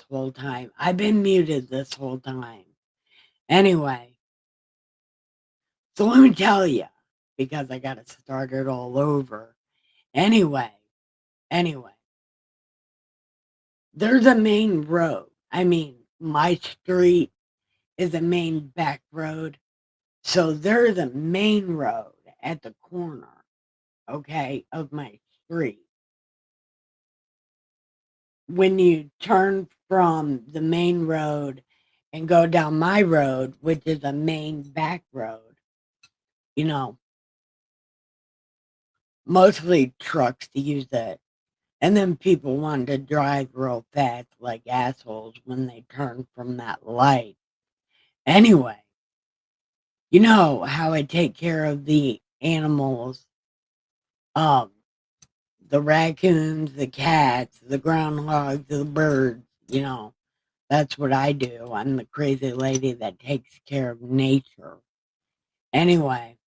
whole time. I've been muted this whole time. Anyway, so let me tell you, because I got to start it all over. Anyway, there's a main road. I mean, my street is a main back road. So there's a main road at the corner, okay, of my street. When you turn from the main road and go down my road, which is a main back road, you know, mostly trucks use it. And then people want to drive real fast like assholes when they turn from that light. Anyway, you know how I take care of the animals, um, the raccoons, the cats, the groundhogs, the birds, that's what I do. I'm the crazy lady that takes care of nature. Anyway,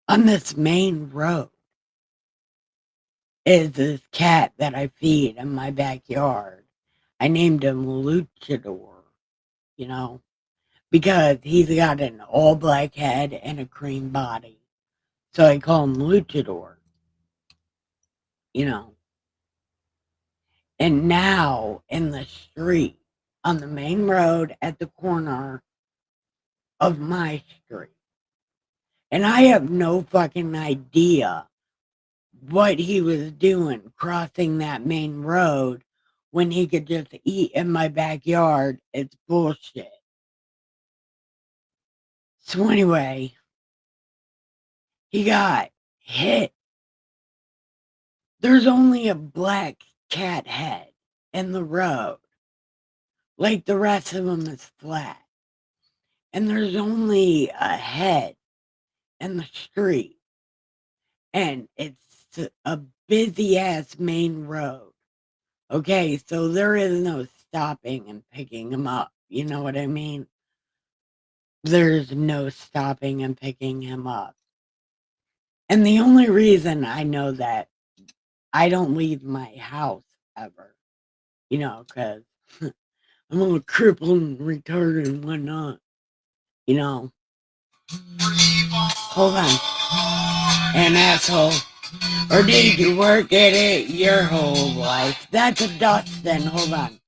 on this main road is this cat that I feed in my backyard. I named him Luchador, you know, because he's got an all black head and a cream body. So I call him Luchador, you know. And now in the street, on the main road at the corner of my street, and I have no fucking idea what he was doing crossing that main road when he could just eat in my backyard. It's bullshit. So anyway, he got hit. There's only a black cat head in the road. Like the rest of them is flat. And there's only a head in the street. And it's a busy ass main road. Okay, so there is no stopping and picking him up. You know what I mean? There's no stopping and picking him up. And the only reason I know that I don't leave my house ever, because I'm a crippled and retarded and whatnot, you know. Hold on. An asshole. Or did you work at it your whole life? That's a Dustin. Hold on.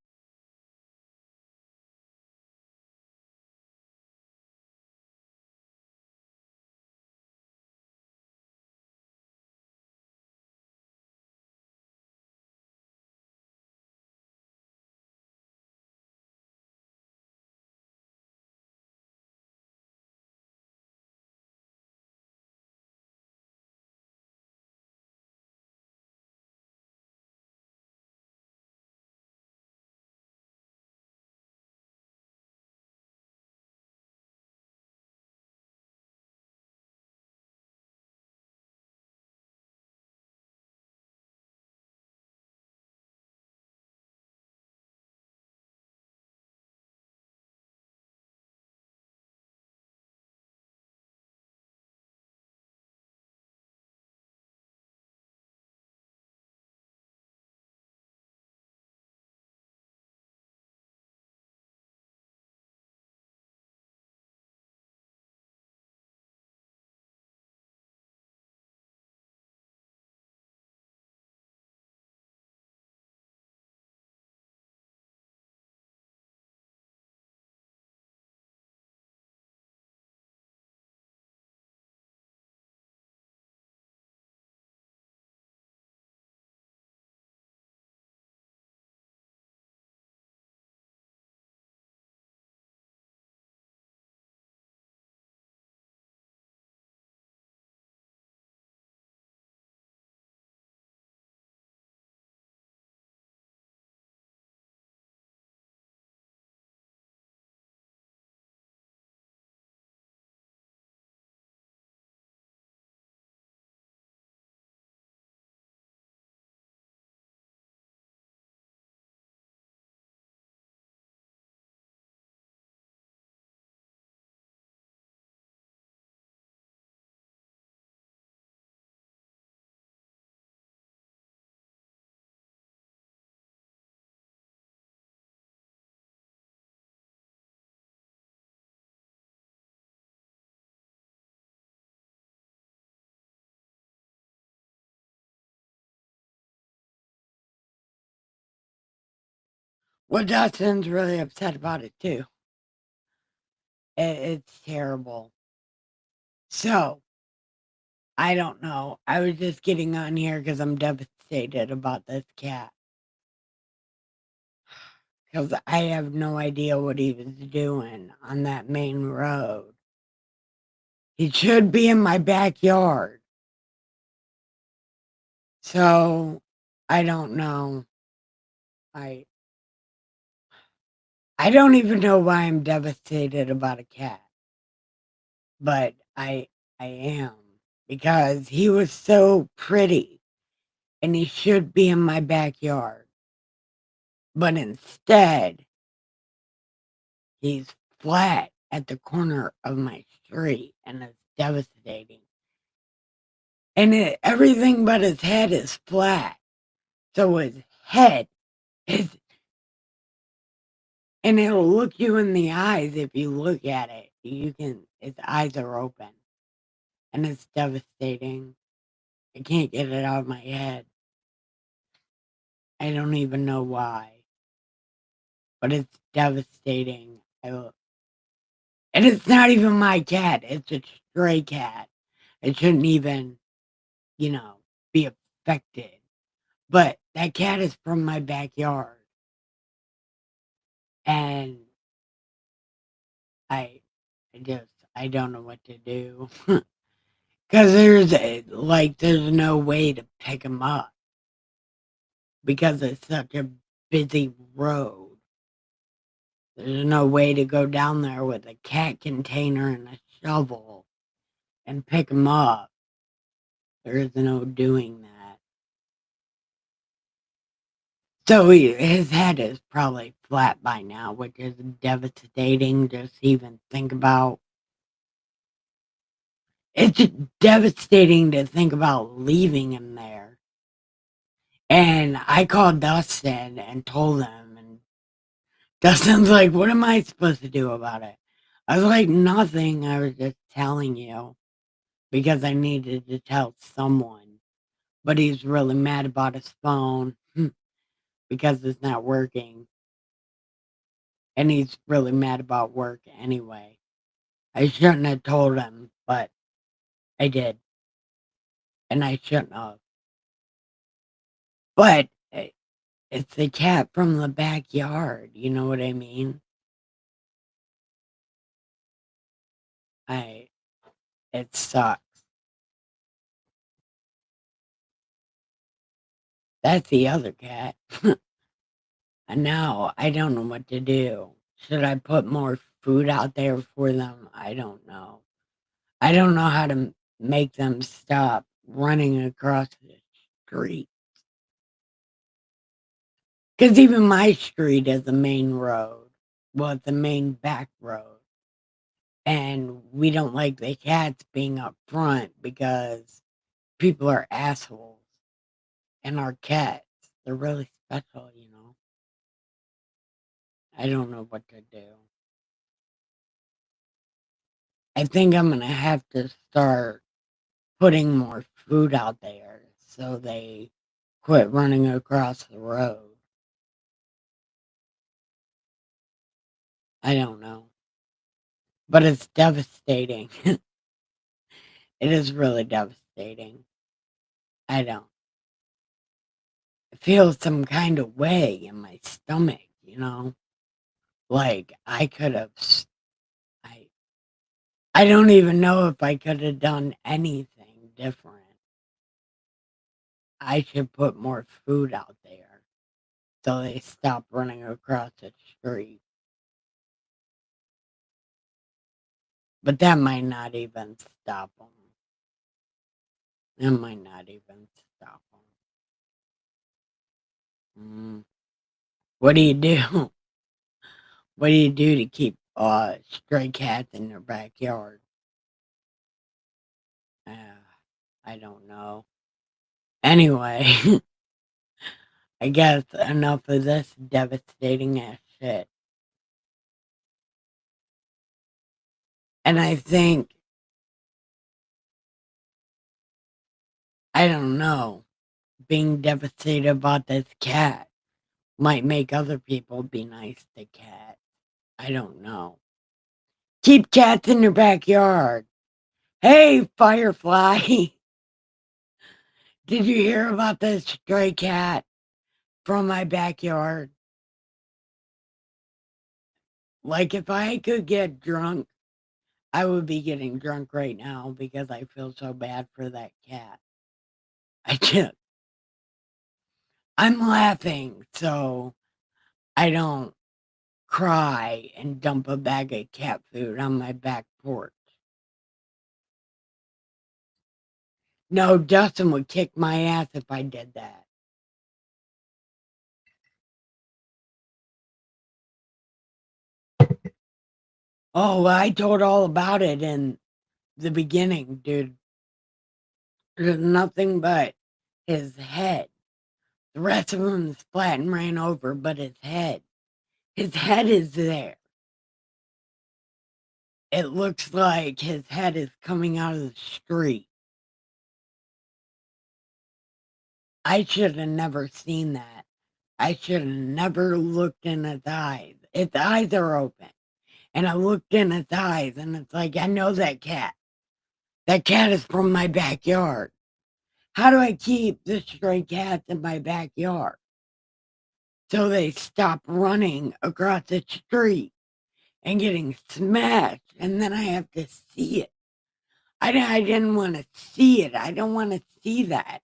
Well, Dustin's really upset about it too. It's terrible. So, I don't know. I was just getting on here because I'm devastated about this cat. Because I have no idea what he was doing on that main road. He should be in my backyard. So, I don't know. I I don't even know why I'm devastated about a cat, but I am because he was so pretty and he should be in my backyard. But instead, he's flat at the corner of my street and it's devastating. And everything but his head is flat. So his head is, and it'll look you in the eyes if you look at it. You can, its eyes are open and it's devastating. I can't get it out of my head. I don't even know why, but it's devastating. And it's not even my cat. It's a stray cat. It shouldn't even, you know, be affected. But that cat is from my backyard. And I, I don't know what to do. Because there's no way to pick him up because it's such a busy road. There's no way to go down there with a cat container and a shovel and pick him up. There is no doing that. So his head is probably flat by now, which is devastating just to even think about. It's devastating to think about leaving him there. And I called Dustin and told him, and Dustin's like, what am I supposed to do about it? I was like, nothing. I was just telling you because I needed to tell someone. But he's really mad about his phone because it's not working. And he's really mad about work anyway. I shouldn't have told him, but I did. And I shouldn't have. But it's the cat from the backyard. You know what I mean? It sucks. That's the other cat. And now I don't know what to do. Should I put more food out there for them? I don't know. I don't know how to make them stop running across the street. Because even my street is the main road. Well, it's the main back road. And we don't like the cats being up front because people are assholes. And our cats, they're really special, you know. I don't know what to do. I think I'm going to have to start putting more food out there so they quit running across the road. I don't know. But it's devastating. It is really devastating. I don't feel some kind of way in my stomach, you know? Like I could have I I don't even know if I could have done anything different. I should put more food out there so they stop running across the street. But that might not even stop them. That might not even stop them. What do you do? What do you do to keep stray cats in your backyard? Uh, I don't know. Anyway, I guess enough of this devastating ass shit. And I think, I don't know, being devastated about this cat might make other people be nice to cats. I don't know. Keep cats in your backyard. Hey, Firefly, did you hear about this stray cat from my backyard? Like, if I could get drunk, I would be getting drunk right now because I feel so bad for that cat. I just, I'm laughing so I don't cry and dump a bag of cat food on my back porch. No, Dustin would kick my ass if I did that. Oh, I told all about it in the beginning, dude. There's nothing but his head. The rest of him is flat and ran over, but his head is there. It looks like his head is coming out of the street. I should have never seen that. I should have never looked in its eyes. Its eyes are open. And I looked in its eyes and it's like, I know that cat. That cat is from my backyard. How do I keep the stray cats in my backyard? So they stop running across the street and getting smashed. And then I have to see it. I didn't want to see it. I don't want to see that.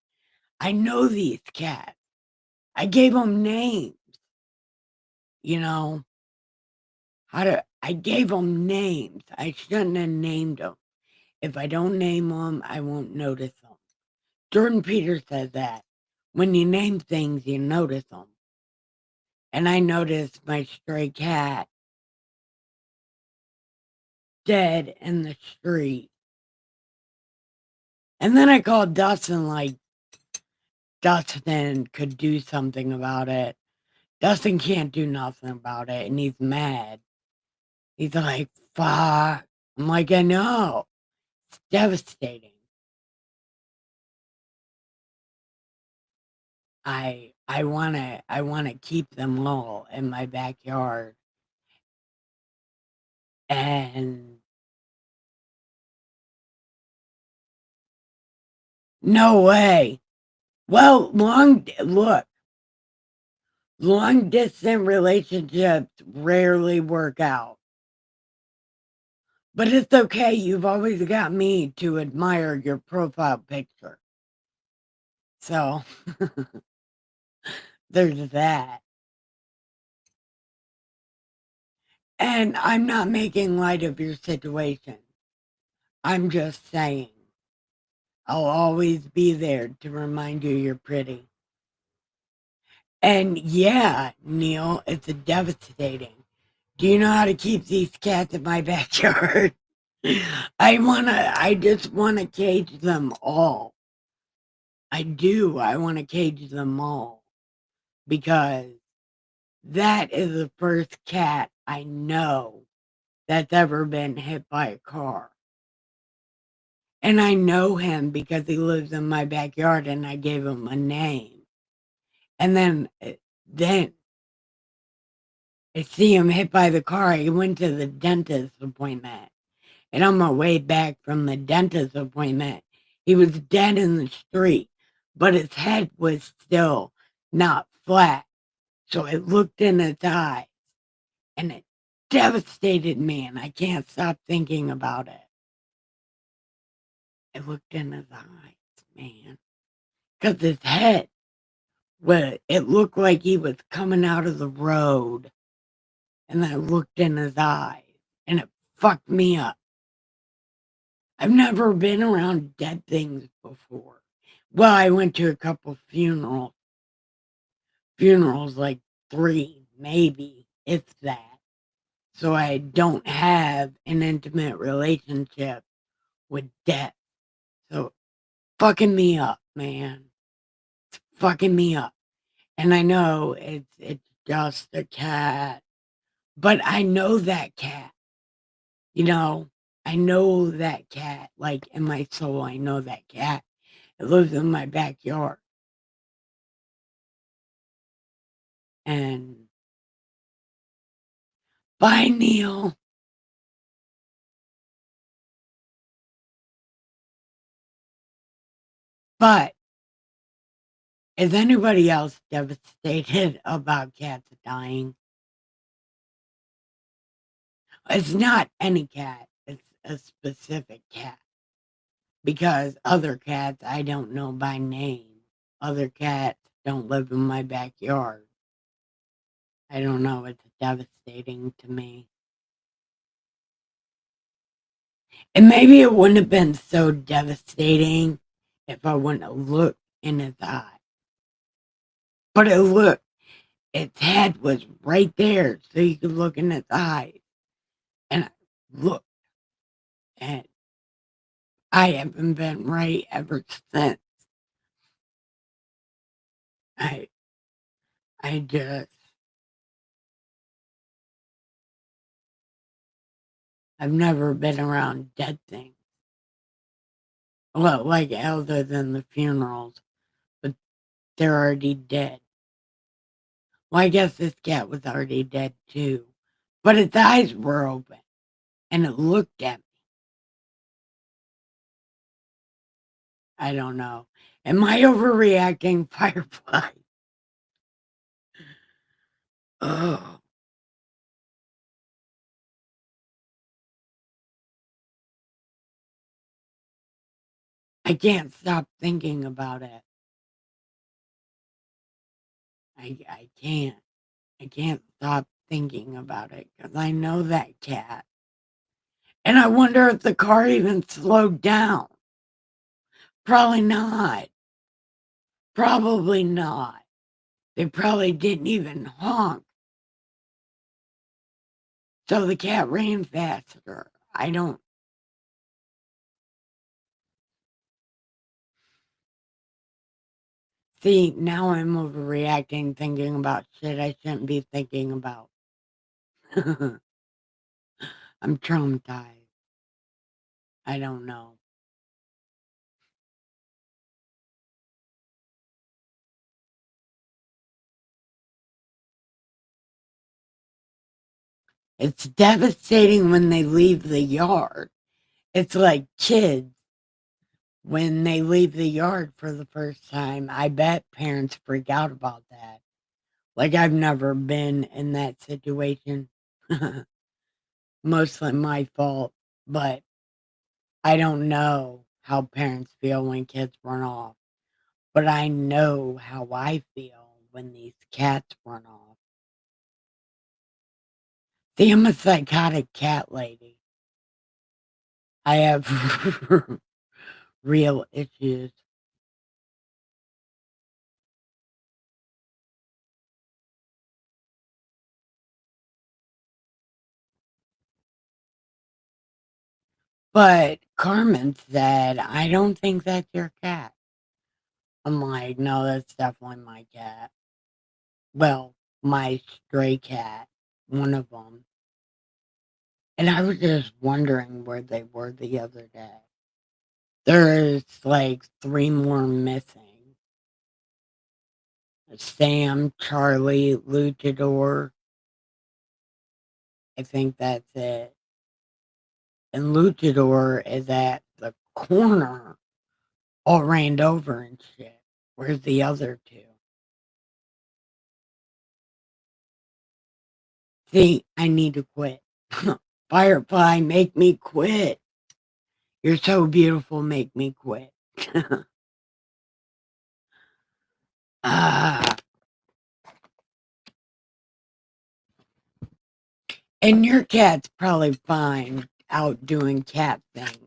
I know these cats. I gave them names. You know, I gave them names. I shouldn't have named them. If I don't name them, I won't notice them. Jordan Peters says that. When you name things, you notice them. And I noticed my stray cat dead in the street. And then I called Dustin, like, Dustin could do something about it. Dustin can't do nothing about it, and he's mad. He's like, fuck. I'm like, I know. It's devastating. I wanna keep them all in my backyard. And no way. Well, long distance relationships rarely work out. But it's okay. You've always got me to admire your profile picture. So there's that. And I'm not making light of your situation. I'm just saying, I'll always be there to remind you you're pretty. And yeah, Neil, it's devastating. Do you know how to keep these cats in my backyard? I just wanna cage them all. I do. I wanna cage them all because that is the first cat I know that's ever been hit by a car. And I know him because he lives in my backyard and I gave him a name. And then I see him hit by the car. He went to the dentist appointment. And on my way back from the dentist appointment, he was dead in the street, but his head was still not flat. So I looked in its eyes and it devastated me, and I can't stop thinking about it. I looked in his eyes, man, because his head, well, it looked like he was coming out of the road. And then I looked in his eyes and it fucked me up. I've never been around dead things before. Well, I went to a couple funerals, like 3, maybe, if that. So I don't have an intimate relationship with death. So fucking me up, man. It's fucking me up. And I know it's just a cat, but I know that cat. You know, I know that cat. Like in my soul, I know that cat. It lives in my backyard. And bye, Neil. But is anybody else devastated about cats dying? It's not any cat, it's a specific cat. Because other cats I don't know by name. Other cats don't live in my backyard. I don't know, it's devastating to me. And maybe it wouldn't have been so devastating if I wouldn't have looked in his eye. But its head was right there, so you could look in its eyes. And I looked, and I haven't been right ever since. I just, I've never been around dead things. Well, like other than the funerals, but they're already dead. Well, I guess this cat was already dead too, but its eyes were open and it looked at me. I don't know. Am I overreacting, Firefly? Oh, I can't stop thinking about it. I can't. I can't stop thinking about it because I know that cat. And I wonder if the car even slowed down. Probably not. Probably not. They probably didn't even honk. So the cat ran faster. I don't. See, now I'm overreacting, thinking about shit I shouldn't be thinking about. I'm traumatized. I don't know. It's devastating when they leave the yard. It's like kids when they leave the yard for the first time. I bet parents freak out about that. Like, I've never been in that situation. Mostly my fault, but I don't know how parents feel when kids run off. But I know how I feel when these cats run off. See, I'm a psychotic cat lady. I have real issues. But Carmen said, I don't think that's your cat. I'm like, no, that's definitely my cat. Well, my stray cat, one of them. And I was just wondering where they were the other day. There's like three more missing. Sam, Charlie, Luchador. I think that's it. And Luchador is at the corner, all ran over and shit. Where's the other two? See, I need to quit. Firefly, make me quit. You're so beautiful, make me quit. Ah, and your cat's probably fine out doing cat things.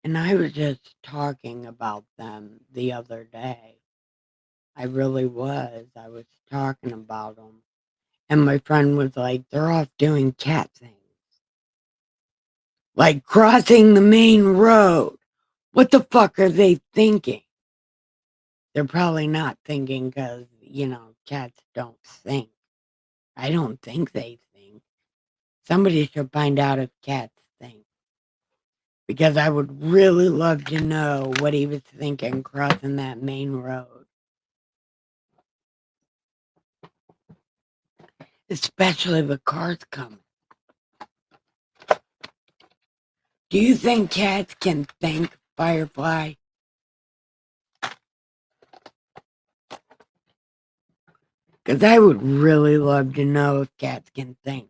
And I was just talking about them the other day. I really was. I was talking about them. And my friend was like, they're off doing cat things. Like crossing the main road. What the fuck are they thinking? They're probably not thinking because, cats don't think. I don't think they think. Somebody should find out if cats think. Because I would really love to know what he was thinking crossing that main road. Especially with cars coming. Do you think cats can think, Firefly? Because I would really love to know if cats can think.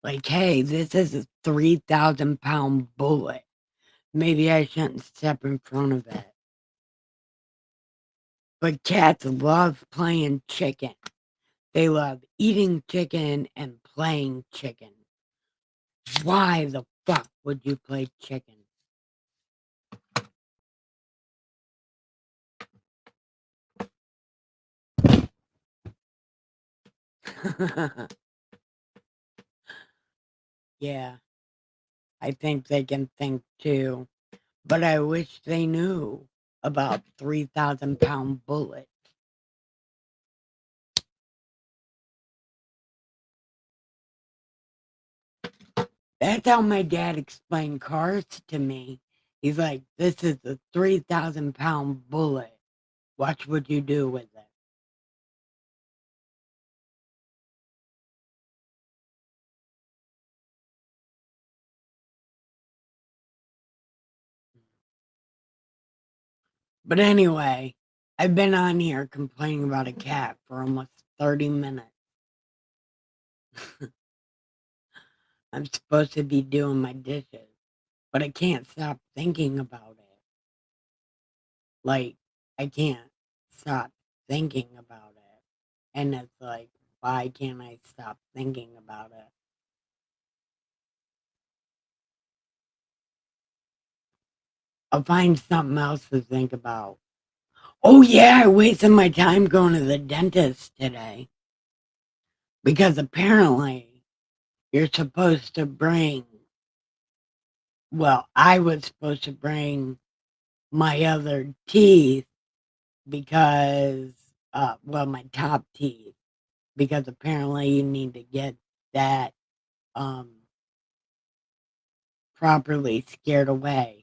Like, hey, this is a 3,000-pound bullet. Maybe I shouldn't step in front of it. But cats love playing chicken. They love eating chicken and playing chicken. Why the fuck would you play chicken? Yeah, I think they can think too. But I wish they knew about 3,000-pound bullets. That's how my dad explained cars to me. He's like, this is a 3,000-pound bullet. Watch what you do with it. But anyway, I've been on here complaining about a cat for almost 30 minutes. I'm supposed to be doing my dishes, but I can't stop thinking about it. Like, I can't stop thinking about it. And it's like, why can't I stop thinking about it? I'll find something else to think about. Oh, yeah, I wasted my time going to the dentist today. Because apparently, you're supposed to bring, well, I was supposed to bring my other teeth because, well, my top teeth, because apparently you need to get that um, properly scared away.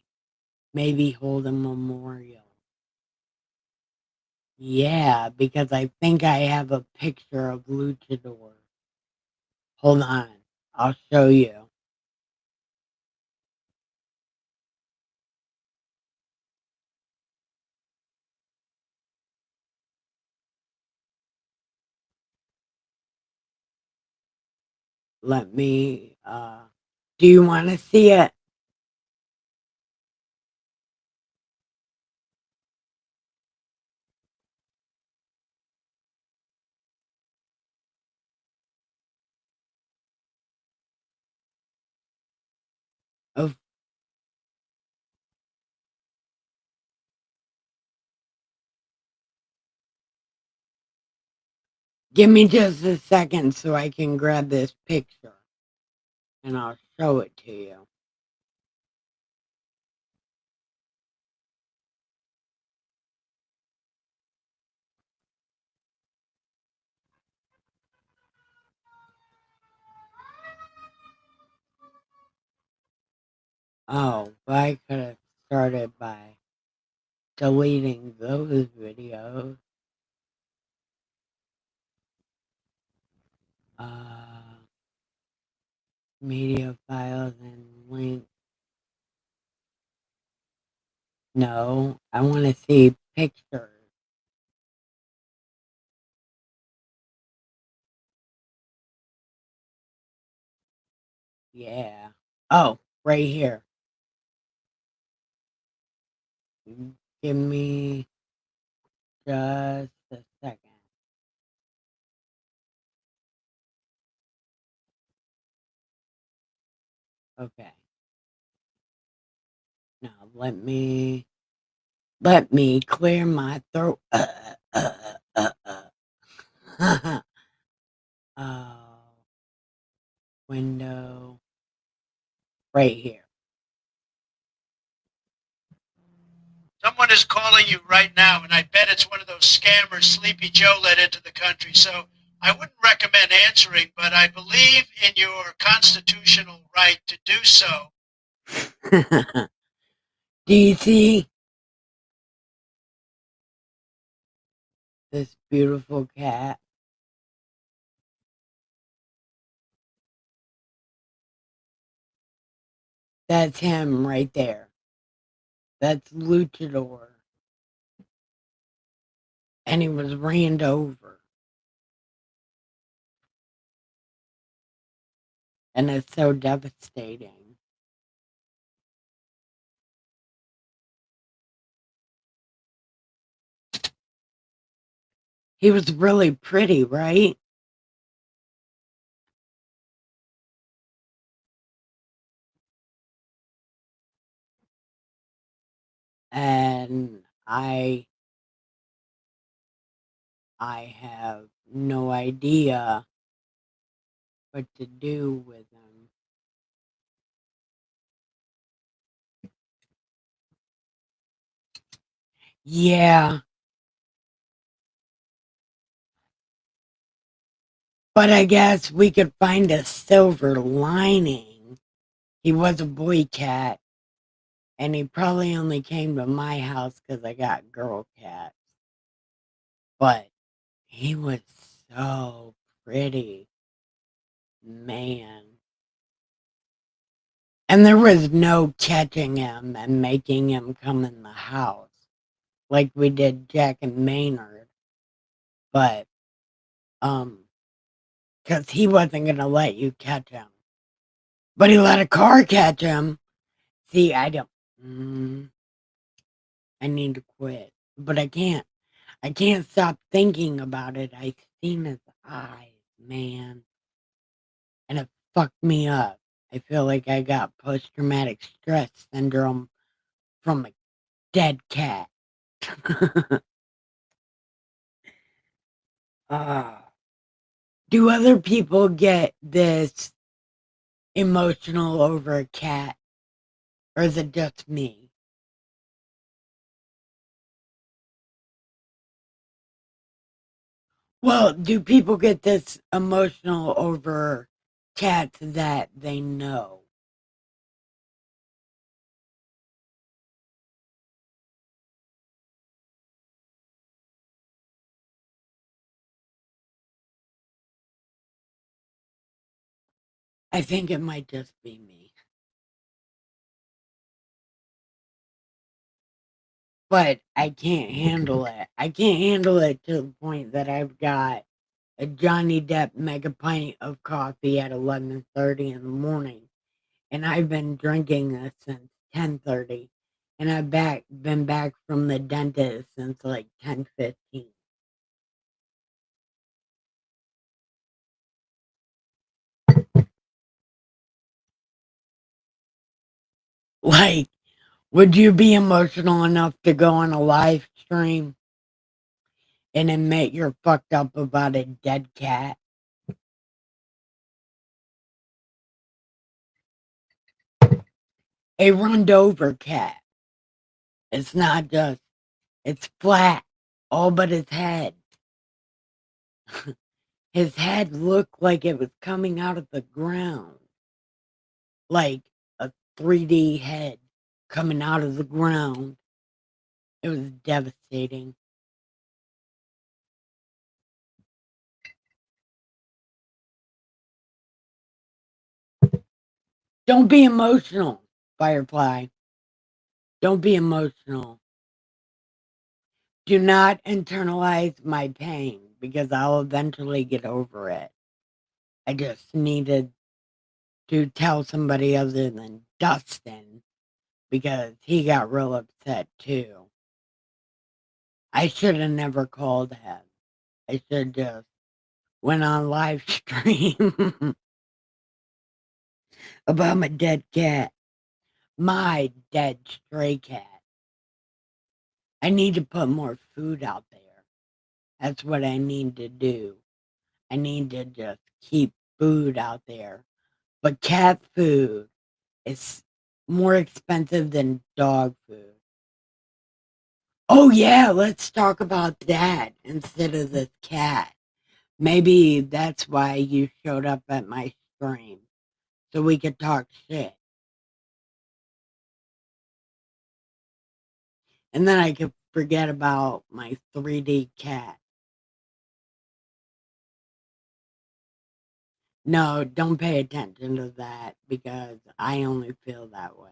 Maybe hold a memorial. Yeah, because I think I have a picture of Luchador. Hold on, I'll show you. Let me, do you want to see it? Of Give me just a second so I can grab this picture and I'll show it to you. Oh, but I could have started by deleting those videos. Uh, Media files and links. No, I want to see pictures. Yeah. Oh, right here. Give me just a second. Okay. Now let me clear my throat. Oh, window right here. Someone is calling you right now, and I bet it's one of those scammers Sleepy Joe let into the country. So I wouldn't recommend answering, but I believe in your constitutional right to do so. Do you see this beautiful cat? That's him right there. That's Luchador. And he was ran over. And it's so devastating. He was really pretty, right? And I have no idea what to do with him. Yeah. But I guess we could find a silver lining. He was a boy cat, and he probably only came to my house because I got girl cats. But he was so pretty. Man. And there was no catching him and making him come in the house like we did Jack and Maynard. But, because he wasn't going to let you catch him. But he let a car catch him. See, I don't. I need to quit. But I can't. I can't stop thinking about it. I seen his eyes, man. And it fucked me up. I feel like I got post-traumatic stress syndrome from a dead cat. Do other people get this emotional over a cat? Or is it just me? Well, do people get this emotional over cats that they know? I think it might just be me. But I can't handle it. I can't handle it to the point that I've got a Johnny Depp mega pint of coffee at 11:30 in the morning, and I've been drinking this since 10:30, and I've been back from the dentist since like 10:15. Like, would you be emotional enough to go on a live stream and admit you're fucked up about a dead cat? A runned over cat. It's not just, it's flat, all but his head. His head looked like it was coming out of the ground. Like a 3D head coming out of the ground. It was devastating. Don't be emotional, Firefly. Don't be emotional. Do not internalize my pain because I'll eventually get over it. I just needed to tell somebody other than Dustin because he got real upset too. I should have never called him. I should just went on live stream about my dead cat. My dead stray cat. I need to put more food out there. That's what I need to do. I need to just keep food out there. But cat food is more expensive than dog food. Oh, yeah, let's talk about that instead of the cat. Maybe that's why you showed up at my stream, so we could talk shit. And then I could forget about my 3D cat. No, don't pay attention to that because I only feel that way.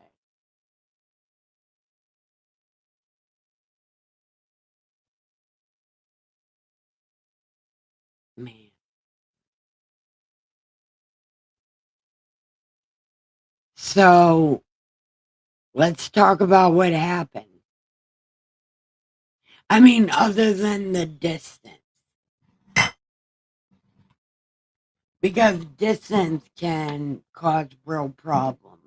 Man. So let's talk about what happened. I mean, other than the distance. Because distance can cause real problems.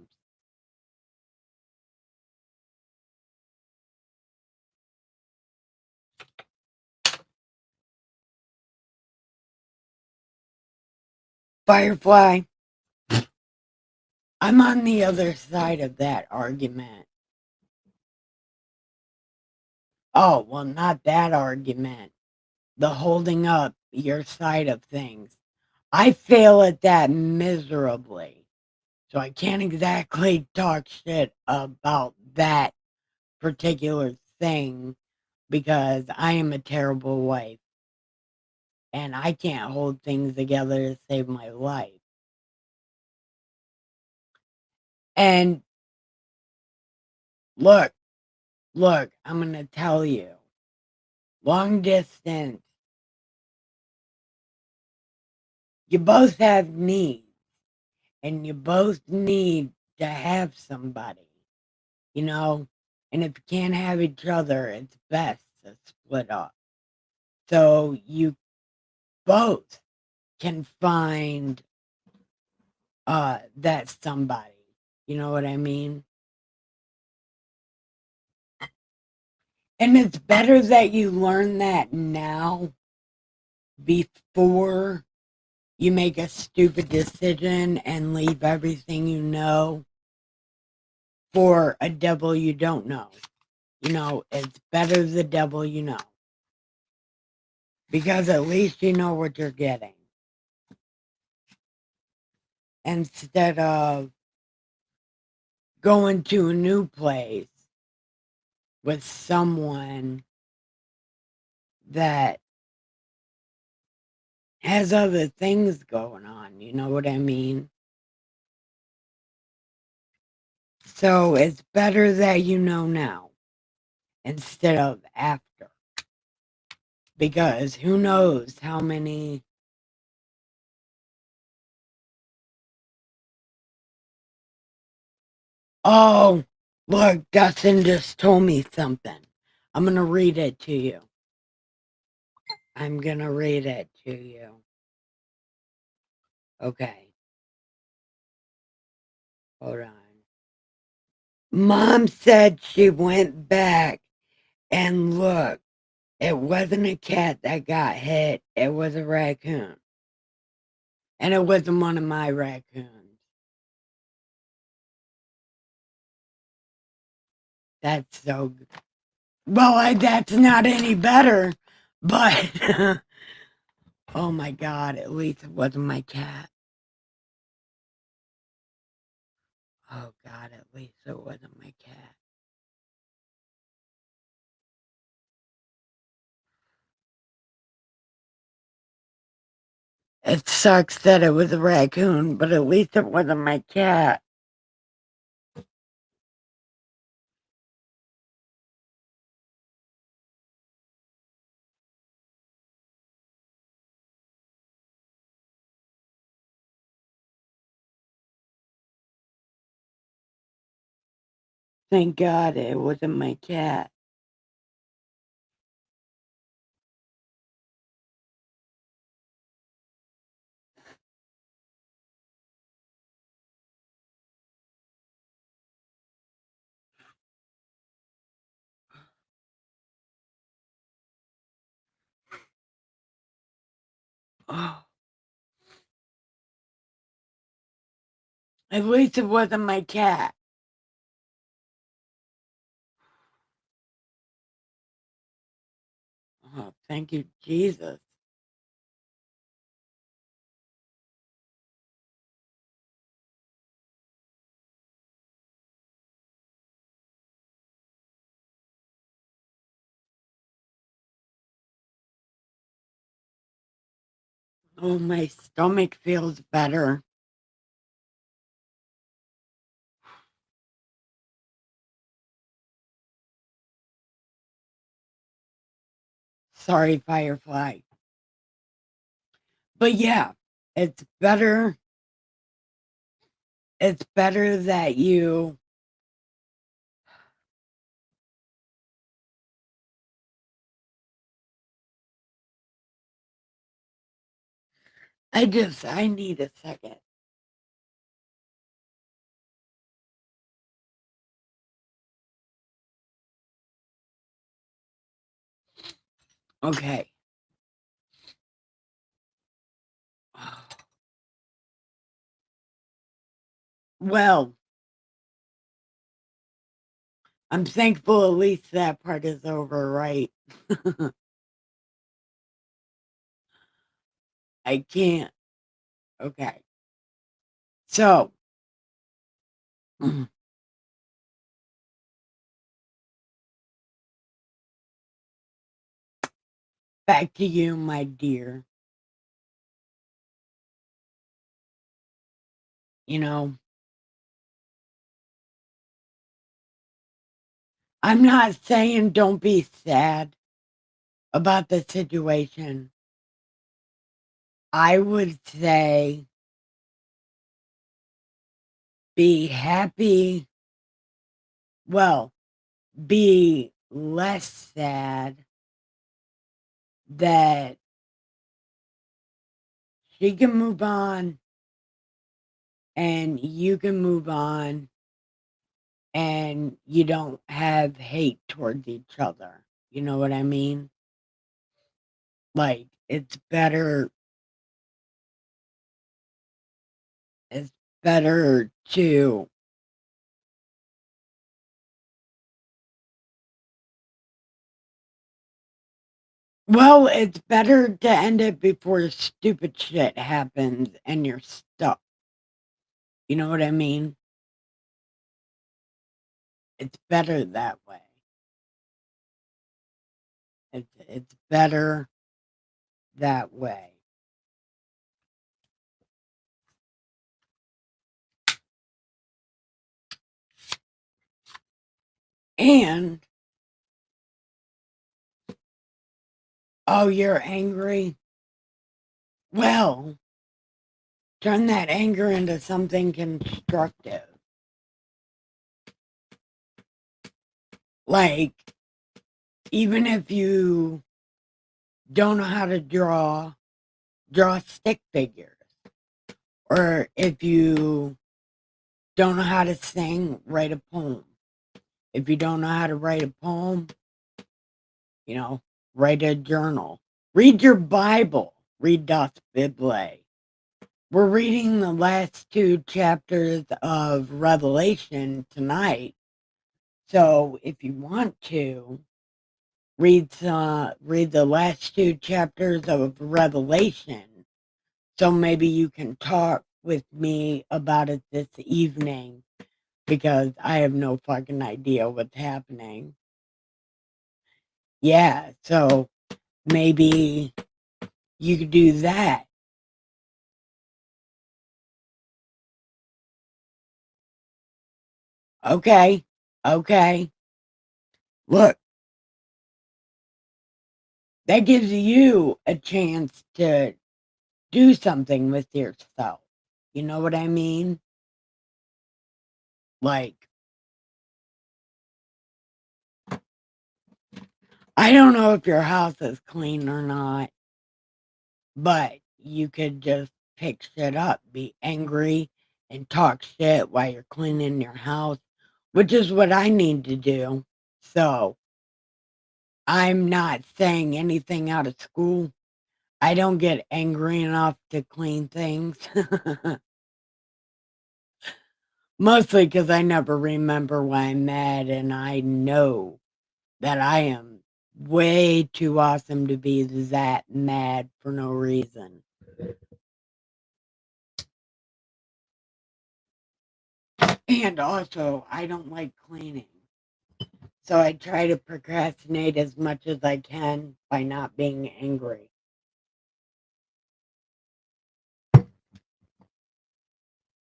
Firefly, I'm on the other side of that argument. Oh, well, not that argument. The holding up your side of things. I fail at that miserably. So I can't exactly talk shit about that particular thing because I am a terrible wife. And I can't hold things together to save my life. And look, I'm going to tell you. Long distance, you both have needs. And you both need to have somebody, you know? And if you can't have each other, it's best to split up. So you both can find that somebody. You know what I mean? And it's better that you learn that now before you make a stupid decision and leave everything you know for a devil you don't know. You know, it's better the devil you know. Because at least you know what you're getting. Instead of going to a new place with someone that has other things going on, you know what I mean? So it's better that you know now instead of after. Because who knows how many Oh, look, Dustin just told me something. I'm going to read it to you. I'm going to read it to you. Okay. Hold on. Mom said she went back and looked. It wasn't a cat that got hit. It was a raccoon. And it wasn't one of my raccoons. That's so good. Well, that's not any better. But, oh my God, at least it wasn't my cat. Oh God, at least it wasn't my cat. It sucks that it was a raccoon, but at least it wasn't my cat. Thank God it wasn't my cat. Oh, at least it wasn't my cat. Oh, thank you, Jesus. Oh, my stomach feels better. Sorry, Firefly. But yeah, it's better. It's better that you I need a second. Okay. Well, I'm thankful at least that part is over, right? I can't. Okay. So, back to you, my dear. You know, I'm not saying don't be sad about the situation. I would say be happy. Well, be less sad that she can move on and you can move on and you don't have hate towards each other. You know what I mean? Like, it's better to, well, it's better to end it before stupid shit happens and you're stuck. You know what I mean? It's better that way. It's better that way. And, oh, you're angry? Well, turn that anger into something constructive. Like, even if you don't know how to draw stick figures. Or if you don't know how to sing, write a poem. If you don't know how to write a poem, write a journal. Read your Bible. Read Das Bible. We're reading the last 2 chapters of Revelation tonight. So if you want to read the last 2 chapters of Revelation, so maybe you can talk with me about it this evening because I have no fucking idea what's happening. Yeah, so maybe you could do that. Okay. Okay. Look, that gives you a chance to do something with yourself. You know what I mean? Like, I don't know if your house is clean or not, but you could just pick shit up, be angry, and talk shit while you're cleaning your house, which is what I need to do. So, I'm not saying anything out of school. I don't get angry enough to clean things. Mostly because I never remember why I'm mad, and I know that I am way too awesome to be that mad for no reason. And also, I don't like cleaning. So I try to procrastinate as much as I can by not being angry.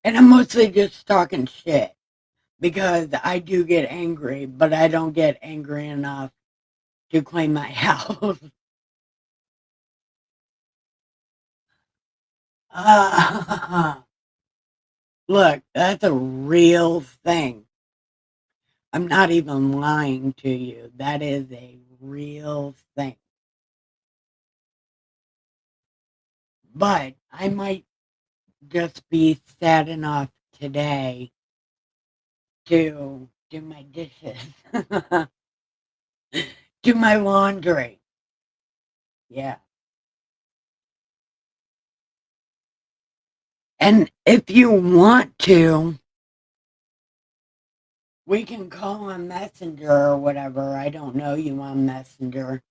And I'm mostly just talking shit because I do get angry, but I don't get angry enough to clean my house. Look, that's a real thing. I'm not even lying to you. That is a real thing. But I might just be sad enough today to do my dishes, do my laundry. Yeah. And if you want to, we can call on Messenger or whatever. I don't know you on Messenger,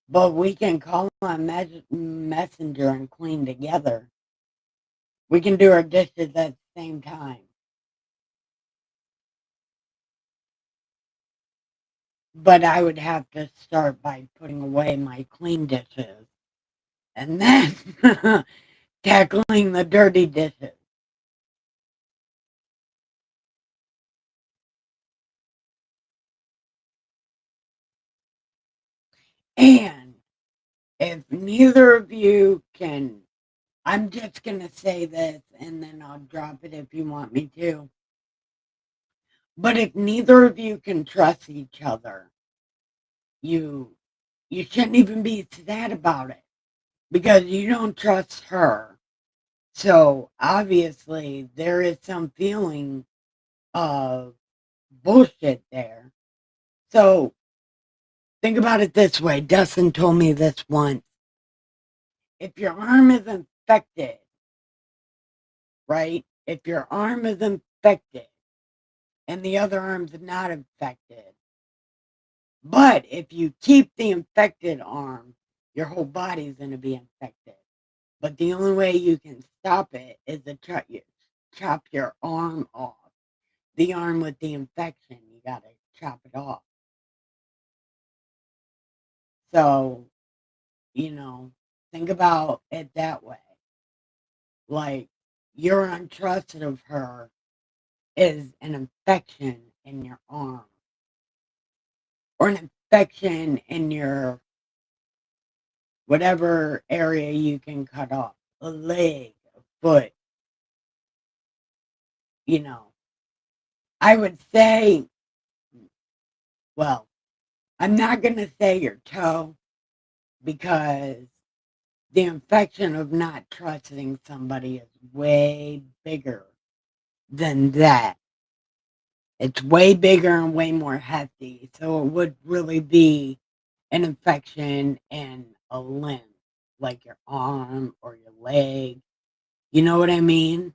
but we can call on Messenger and clean together. We can do our dishes at the same time. But I would have to start by putting away my clean dishes and then tackling the dirty dishes. And if neither of you can, I'm just going to say this and then I'll drop it if you want me to. But if neither of you can trust each other, you you shouldn't even be sad about it because you don't trust her. So obviously there is some feeling of bullshit there. So think about it this way. Dustin told me this once. If your arm is infected, right? If your arm is infected and the other arm's not infected, but if you keep the infected arm, your whole body's going to be infected. But the only way you can stop it is to chop your arm off. The arm with the infection, you got to chop it off. So, think about it that way. Like, your untrust of her is an infection in your arm or an infection in your whatever area you can cut off, a leg, a foot, you know. I would say, well, I'm not going to say your toe because the infection of not trusting somebody is way bigger than that. It's way bigger and way more hefty. So it would really be an infection in a limb, like your arm or your leg. You know what I mean?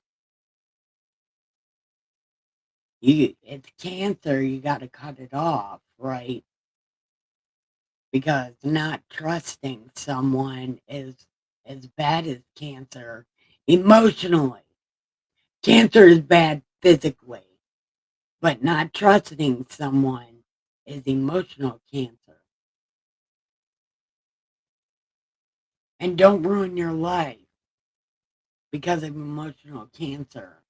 It's cancer, you got to cut it off, right? Because not trusting someone is as bad as cancer emotionally. Cancer is bad physically, but not trusting someone is emotional cancer. And don't ruin your life because of emotional cancer.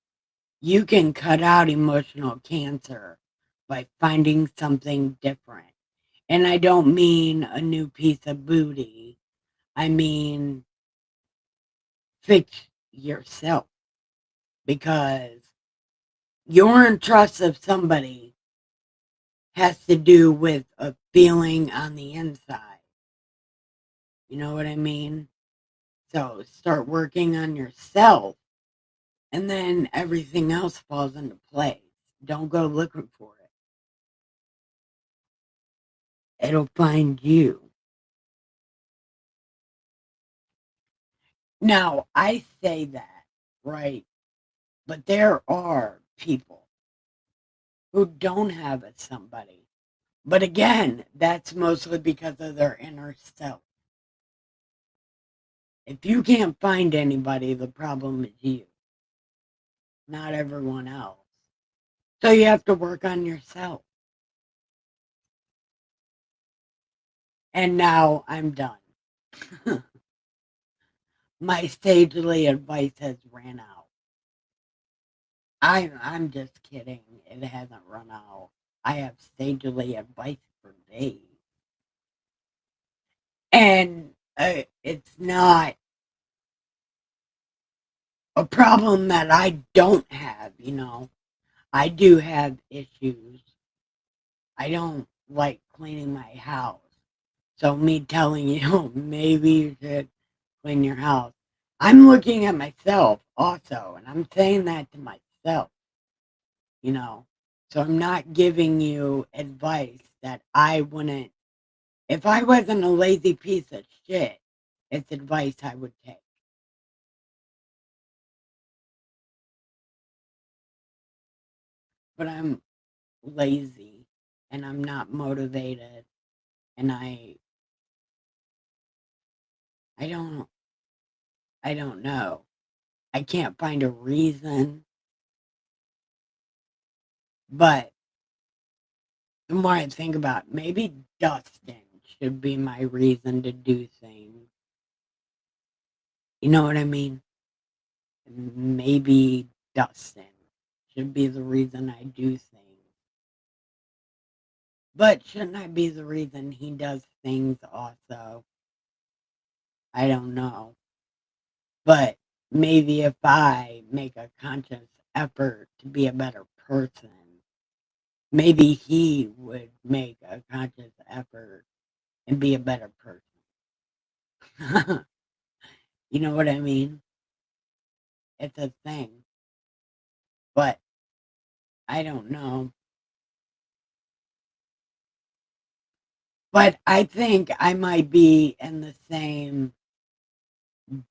You can cut out emotional cancer by finding something different. And I don't mean a new piece of booty. I mean fix yourself because your trust of somebody has to do with a feeling on the inside. You know what I mean? So start working on yourself and then everything else falls into place. Don't go looking for it. It'll find you. Now, I say that, right? But there are people who don't have a somebody. But again, that's mostly because of their inner self. If you can't find anybody, the problem is you, not everyone else. So you have to work on yourself. And now I'm done. My sagely advice has ran out. I'm just kidding. It hasn't run out. I have sagely advice for days. And it's not a problem that I don't have, you know. I do have issues. I don't like cleaning my house. So me telling you, maybe you should clean your house. I'm looking at myself also, and I'm saying that to myself, you know. So I'm not giving you advice that I wouldn't, if I wasn't a lazy piece of shit, it's advice I would take. But I'm lazy and I'm not motivated and I don't I don't know. I can't find a reason, but the more I think about it, maybe dusting should be my reason to do things. You know what I mean? Maybe dusting should be the reason I do things. But shouldn't I be the reason he does things also? I don't know. But maybe if I make a conscious effort to be a better person, maybe he would make a conscious effort and be a better person. You know what I mean? It's a thing. But I don't know. But I think I might be in the same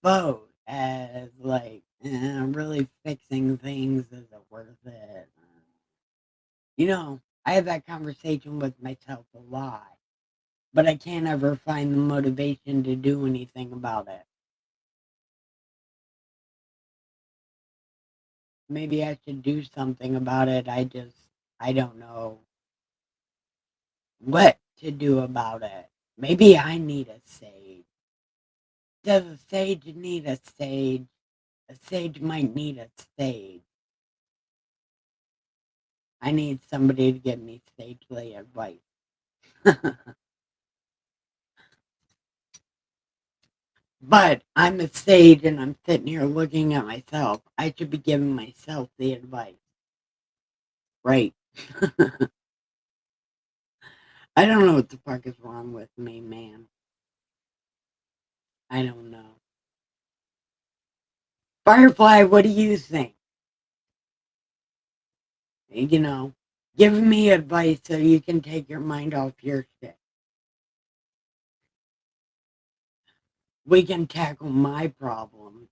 boat as like, really fixing things, is it worth it? You know, I have that conversation with myself a lot, but I can't ever find the motivation to do anything about it. Maybe I should do something about it. I don't know what to do about it. Maybe I need a sage. Does a sage need a sage? A sage might need a sage. I need somebody to give me sagely advice. But I'm a sage and I'm sitting here looking at myself. I should be giving myself the advice. Right. I don't know what the fuck is wrong with me, man. I don't know. Firefly, what do you think? You know, give me advice so you can take your mind off your shit. We can tackle my problem.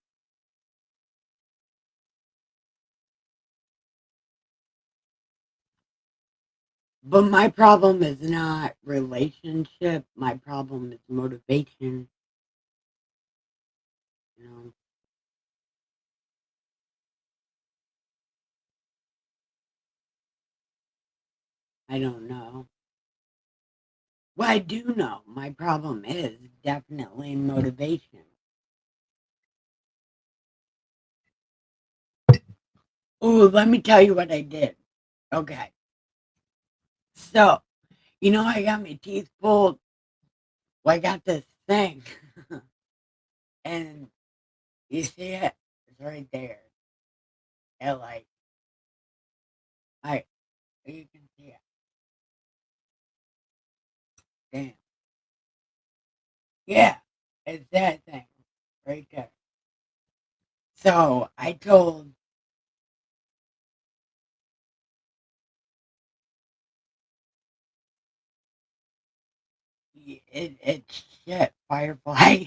But my problem is not relationship. My problem is motivation. You know, I don't know. Well, I do know. My problem is definitely motivation. Oh, let me tell you what I did. Okay. So, you know, I got my teeth pulled. Well, I got this thing. And you see it? It's right there. And like, I, you can see it. Damn. Yeah. It's that thing right there. So I told it's shit, Firefly.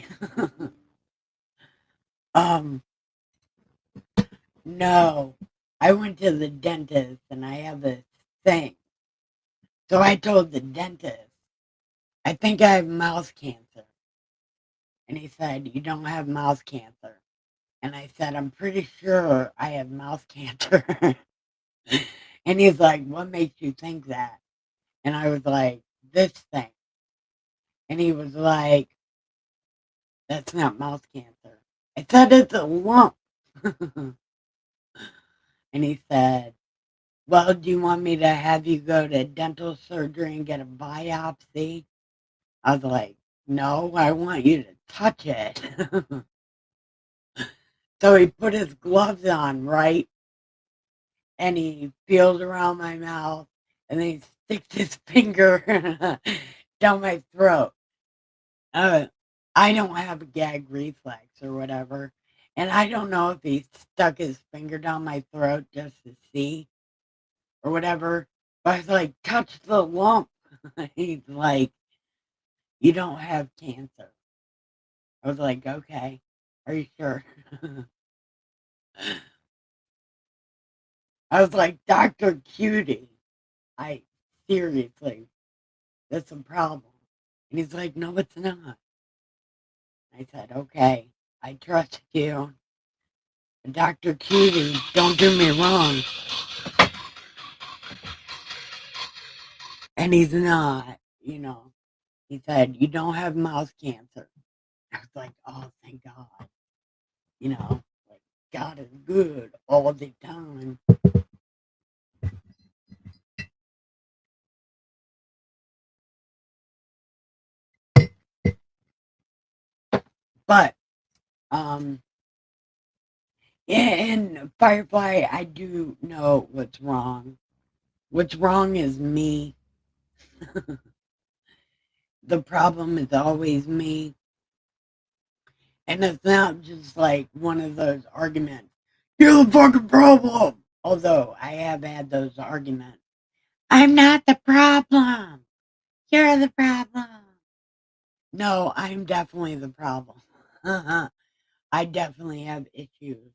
um, no. I went to the dentist and I have this thing. So I told the dentist, I think I have mouth cancer. And he said, you don't have mouth cancer. And I said, I'm pretty sure I have mouth cancer. And he's like, what makes you think that? And I was like, this thing. And he was like, that's not mouth cancer. I said, it's a lump. And he said, well, do you want me to have you go to dental surgery and get a biopsy? I was like, no, I want you to touch it. So he put his gloves on, right? And he feels around my mouth and then he sticks his finger down my throat. I don't have a gag reflex or whatever. And I don't know if he stuck his finger down my throat just to see or whatever. But I was like, touch the lump. He's like, you don't have cancer. I was like, okay, are you sure? I was like, Dr. Cutie, I seriously, that's a problem. And he's like, no, it's not. I said, okay, I trust you. Dr. Cutie, don't do me wrong. And he's not, you know. He said, you don't have mouth cancer. I was like, oh, thank God. You know, like, God is good all the time. But, in Firefly, I do know what's wrong. What's wrong is me. The problem is always me. And it's not just like one of those arguments. You're the fucking problem. Although I have had those arguments. I'm not the problem. You're the problem. No, I'm definitely the problem. I definitely have issues.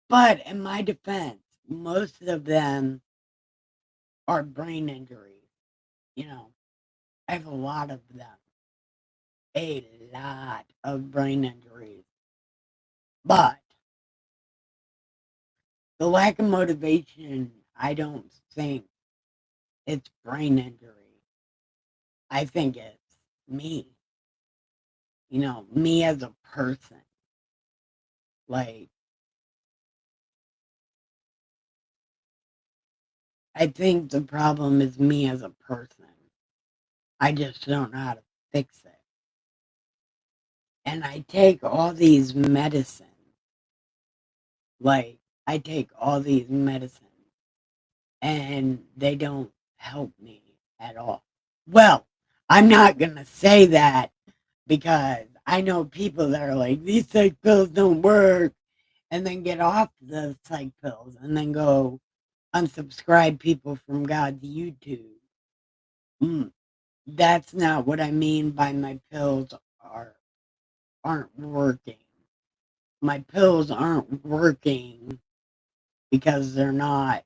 But in my defense, most of them are brain injuries. You know, I have a lot of them. A lot of brain injuries. But the lack of motivation, I don't think it's brain injury. I think it's me. You know, me as a person. Like, I think the problem is me as a person. I just don't know how to fix it. And I take all these medicines. Like, I take all these medicines and they don't help me at all. Well, I'm not going to say that because I know people that are like, these psych pills don't work, and then get off the psych pills and then go unsubscribe people from God's YouTube. That's not what I mean by my pills aren't working. My pills aren't working because they're not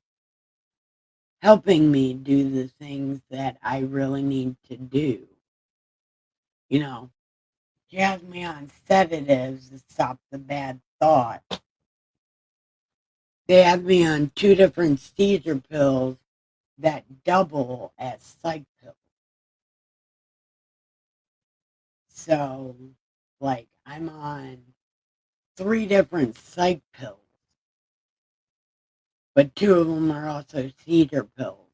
helping me do the things that I really need to do. You know, she has me on sedatives to stop the bad thoughts. They have me on 2 different seizure pills that double as psych pills. So, like, I'm on 3 different psych pills, but 2 of them are also seizure pills.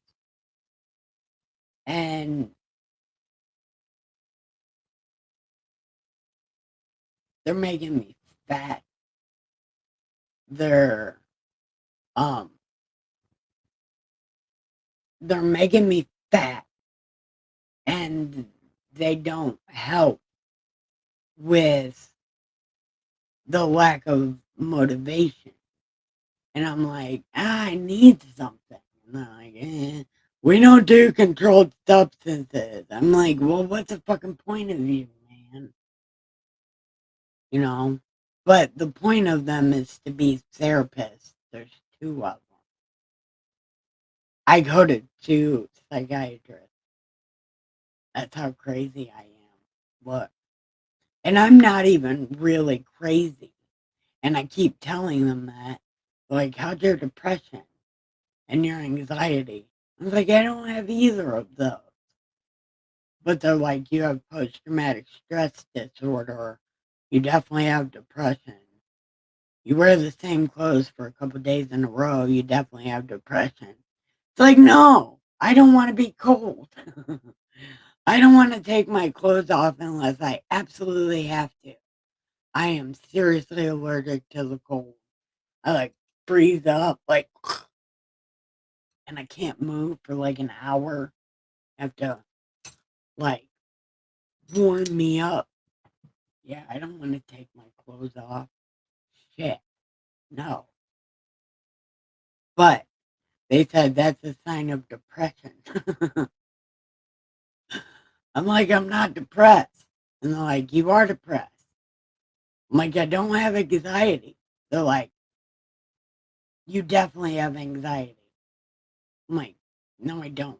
And they're making me fat. They're um they're making me fat, and they don't help with the lack of motivation. And I'm like, I need something. And they're like, we don't do controlled substances. I'm like, well, what's the fucking point of you, man? You know? But the point of them is to be therapists. There's 2 of them. I go to 2 psychiatrists. That's how crazy I am. Look. And I'm not even really crazy. And I keep telling them that. Like, how's your depression and your anxiety? I was like, I don't have either of those. But they're like, you have post-traumatic stress disorder. You definitely have depression. You wear the same clothes for a couple days in a row, you definitely have depression. It's like, no, I don't want to be cold. I don't want to take my clothes off unless I absolutely have to. I am seriously allergic to the cold. I like freeze up, like, and I can't move for like an hour. I have to like warm me up. Yeah, I don't want to take my clothes off. Shit, no. But they said that's a sign of depression. I'm like, I'm not depressed. And they're like, you are depressed. I'm like, I don't have anxiety. They're like, you definitely have anxiety. I'm like, no, I don't.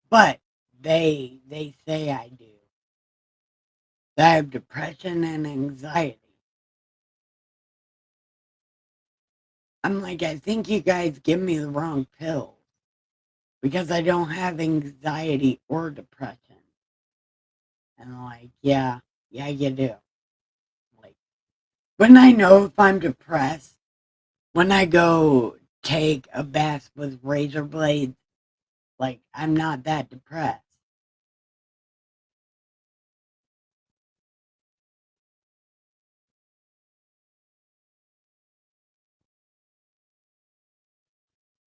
But they say I do. That I have depression and anxiety. I'm like, I think you guys give me the wrong pills because I don't have anxiety or depression. And I'm like, yeah, you do. Like, when I know if I'm depressed, when I go take a bath with razor blades, like, I'm not that depressed.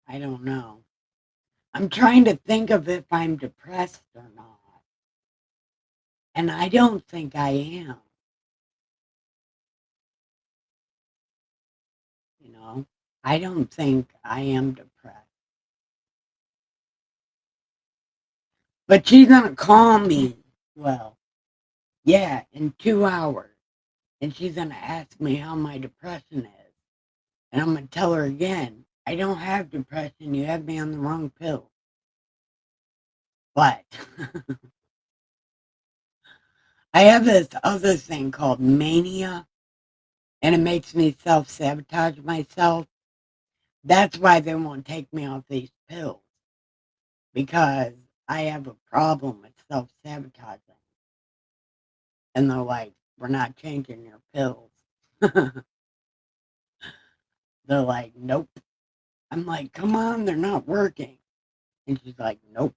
I don't know. I'm trying to think of if I'm depressed or not. And I don't think I am. You know, I don't think I am depressed. But she's going to call me, well, yeah, in 2 hours. And she's going to ask me how my depression is. And I'm going to tell her again, I don't have depression. You have me on the wrong pill. But I have this other thing called mania, and it makes me self-sabotage myself. That's why they won't take me off these pills, because I have a problem with self-sabotaging. And they're like, we're not changing your pills. They're like, nope. I'm like, come on, they're not working. And she's like, nope.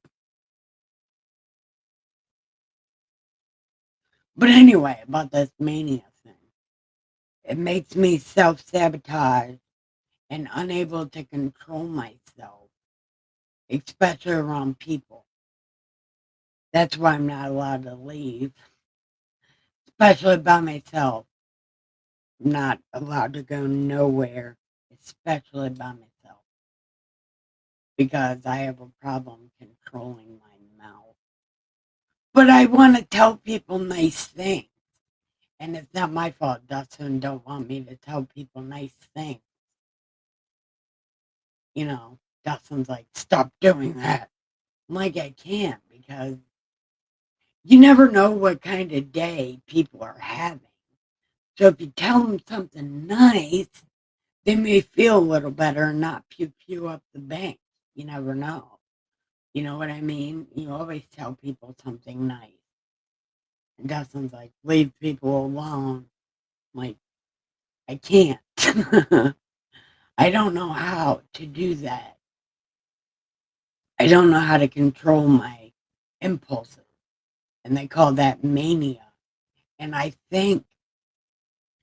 But anyway, about this mania thing, it makes me self-sabotage and unable to control myself, especially around people. That's why I'm not allowed to leave, especially by myself. I'm not allowed to go nowhere, especially by myself, because I have a problem controlling my mouth. But I want to tell people nice things. And it's not my fault Dustin don't want me to tell people nice things. You know, Dustin's like, stop doing that. I'm like, I can't, because you never know what kind of day people are having. So if you tell them something nice, they may feel a little better and not pew up the bank. You never know. You know what I mean? You always tell people something nice. And Dustin's like, leave people alone. I'm like, I can't. I don't know how to do that. I don't know how to control my impulses. And they call that mania. And I think,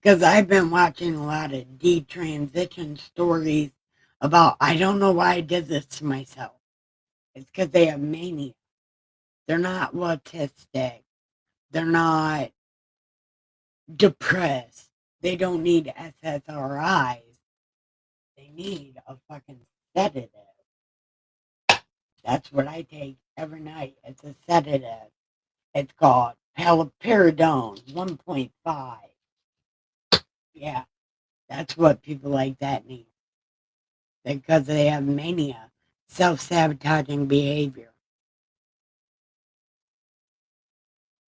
because I've been watching a lot of detransition stories about, I don't know why I did this to myself. It's because they have mania. They're not autistic. They're not depressed. They don't need SSRIs. They need a fucking sedative. That's what I take every night. It's a sedative. It's called paliperidone 1.5. Yeah, that's what people like that need. Because they have mania, self-sabotaging behavior.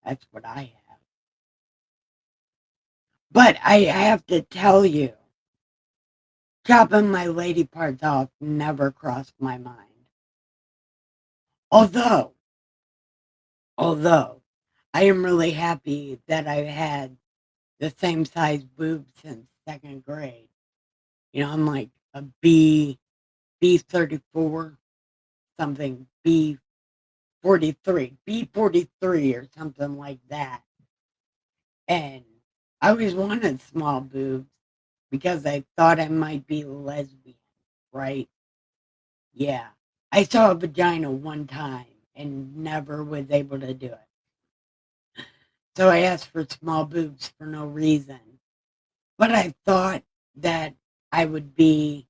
That's what I have. But I have to tell you, chopping my lady parts off never crossed my mind. Although I am really happy that I've had the same size boobs since second grade. You know, I'm like a B34, something B43 or something like that. And I always wanted small boobs because I thought I might be lesbian, right? Yeah. I saw a vagina one time and never was able to do it. So I asked for small boobs for no reason. But I thought that I would be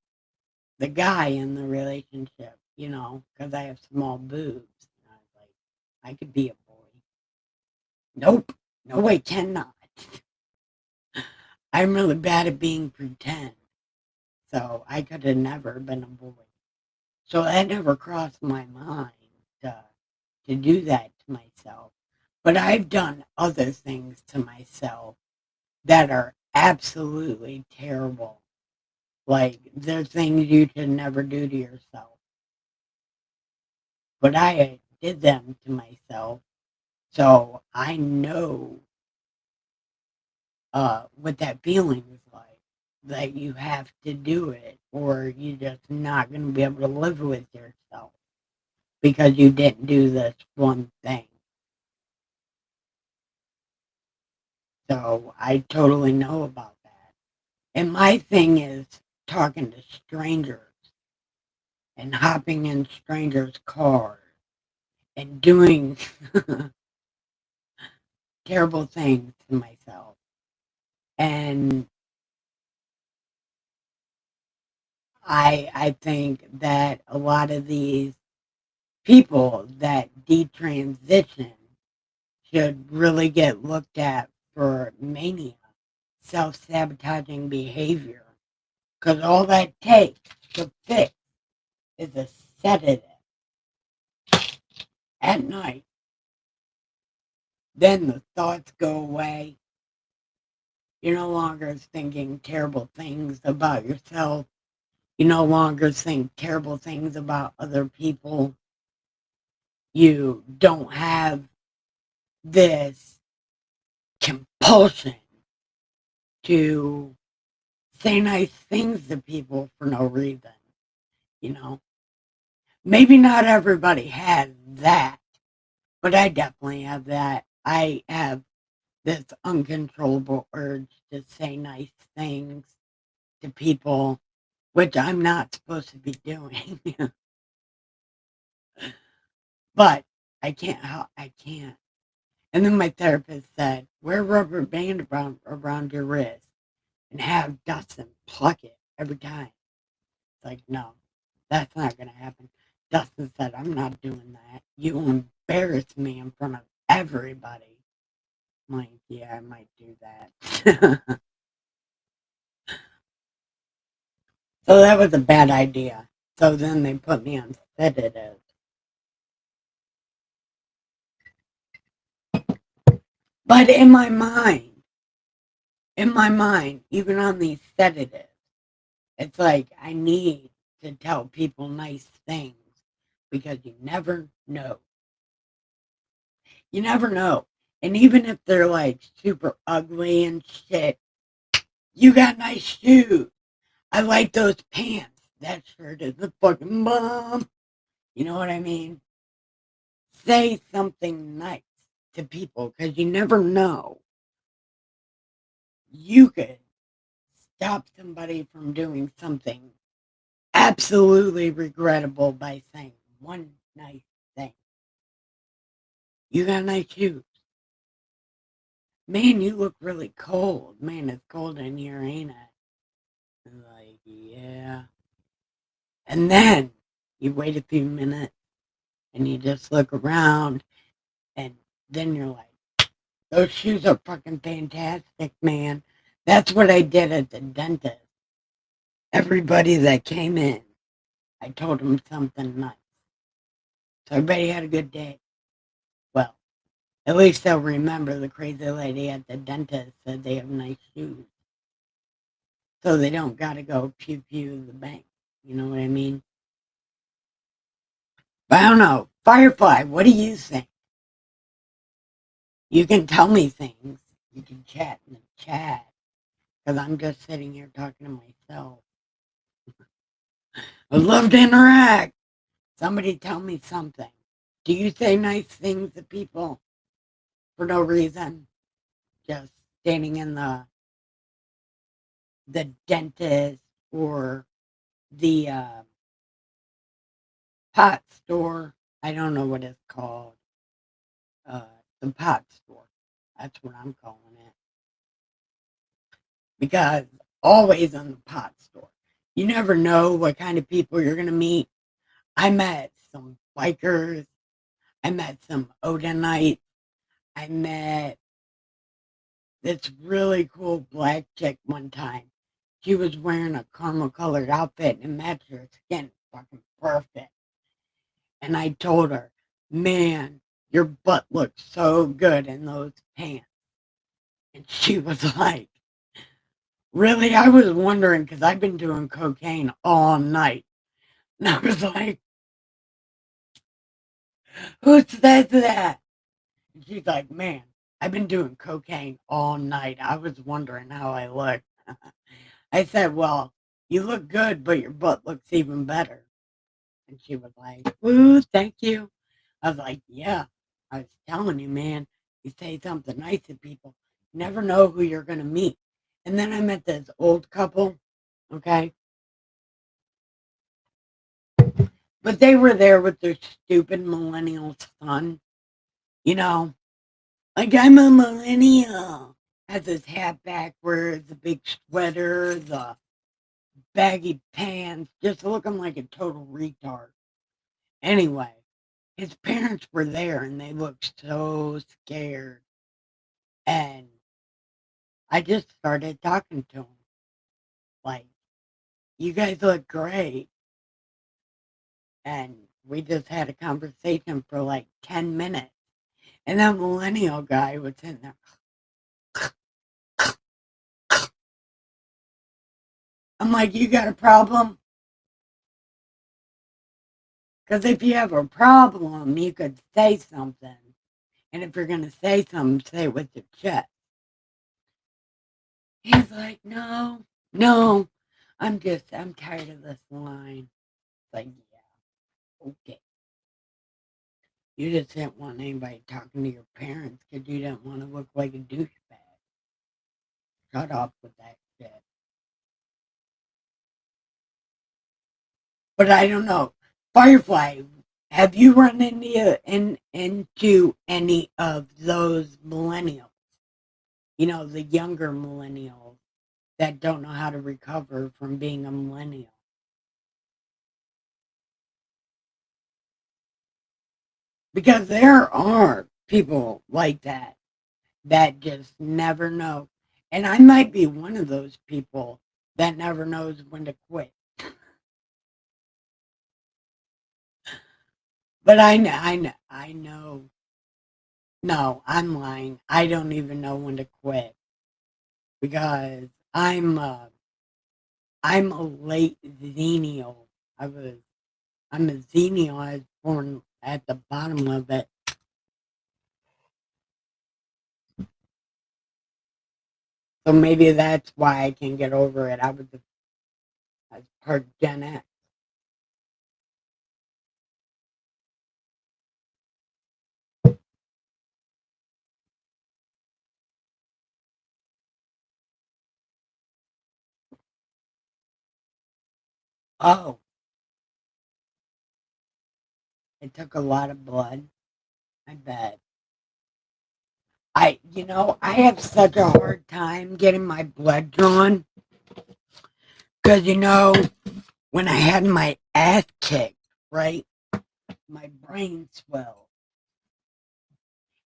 the guy in the relationship, you know, because I have small boobs. And I was like, I could be a boy. Nope. No, I cannot. I'm really bad at being pretend. So I could have never been a boy. So that never crossed my mind to do that to myself. But I've done other things to myself that are absolutely terrible. Like, they're things you should never do to yourself. But I did them to myself. So I know what that feeling is like. That you have to do it, or you're just not going to be able to live with yourself because you didn't do this one thing. So I totally know about that. And my thing is talking to strangers and hopping in strangers' cars and doing terrible things to myself. And I think that a lot of these people that detransition should really get looked at for mania, self-sabotaging behavior. Because all that takes to fix is a sedative at night. Then the thoughts go away. You're no longer thinking terrible things about yourself. You no longer think terrible things about other people. You don't have this compulsion to say nice things to people for no reason, you know? Maybe not everybody has that, but I definitely have that. I have this uncontrollable urge to say nice things to people, which I'm not supposed to be doing. But I can't help, I can't. And then my therapist said, wear a rubber band around your wrist and have Dustin pluck it every time. It's like, no, that's not going to happen. Dustin said, I'm not doing that. You embarrass me in front of everybody. I'm like, yeah, I might do that. So that was a bad idea. So then they put me on sedatives. But in my mind, even on these sedatives, it's like I need to tell people nice things because you never know. You never know. And even if they're like super ugly and shit, you got nice shoes. I like those pants. That shirt is the fucking bomb. You know what I mean? Say something nice to people because you never know. You could stop somebody from doing something absolutely regrettable by saying one nice thing. You got nice shoes. Man, you look really cold. Man, it's cold in here, ain't it? I'm like, yeah. And then you wait a few minutes and you just look around and then you're like, those shoes are fucking fantastic, man. That's what I did at the dentist. Everybody that came in, I told them something nice. So everybody had a good day. Well, at least they'll remember the crazy lady at the dentist said they have nice shoes. So they don't gotta go pew pew the bank. You know what I mean? But I don't know. Firefly, what do you think? You can tell me things. You can chat in the chat. because I'm just sitting here talking to myself. I'd love to interact. Somebody tell me something. Do you say nice things to people for no reason? Just standing in the dentist or the pot store. I don't know what it's called. Uh, the pot store. That's what I'm calling it. Because always in the pot store, you never know what kind of people you're going to meet. I met some bikers. I met some Odinites. I met this really cool black chick one time. She was wearing a caramel colored outfit and matched her skin fucking perfect. And I told her, man, your butt looks so good in those pants. And she was like, really? I was wondering because I've been doing cocaine all night. And I was like, who says that? And she's like, man, I've been doing cocaine all night. I was wondering how I look. I said, well, you look good, but your butt looks even better. And she was like, ooh, thank you. I was like, yeah, I was telling you, man, you say something nice to people, you never know who you're going to meet. And then I met this old couple, okay? But they were there with their stupid millennial son, you know, like I'm a millennial. Has his hat backwards, the big sweater, the baggy pants, just looking like a total retard. Anyway, his parents were there and they looked so scared. And I just started talking to him. Like, you guys look great. And we just had a conversation for like 10 minutes. And that millennial guy was sitting there. I'm like, you got a problem? Because if you have a problem, you could say something. And if you're going to say something, say it with your chest. He's like, no, no, I'm tired of this line. It's like, yeah, okay. You just didn't want anybody talking to your parents because you didn't want to look like a douchebag. Shut up with that shit. But I don't know. Firefly, have you run into any of those millennials? You know, the younger millennials that don't know how to recover from being a millennial. Because there are people like that just never know. And I might be one of those people that never knows when to quit. But I know. No, I'm lying. I don't even know when to quit because I'm a late xenial. I'm a xenial. I was born at the bottom of it. So maybe that's why I can get over it. I was part Gen X. Oh, it took a lot of blood. I bet. I have such a hard time getting my blood drawn because, when I had my ass kicked, right, my brain swelled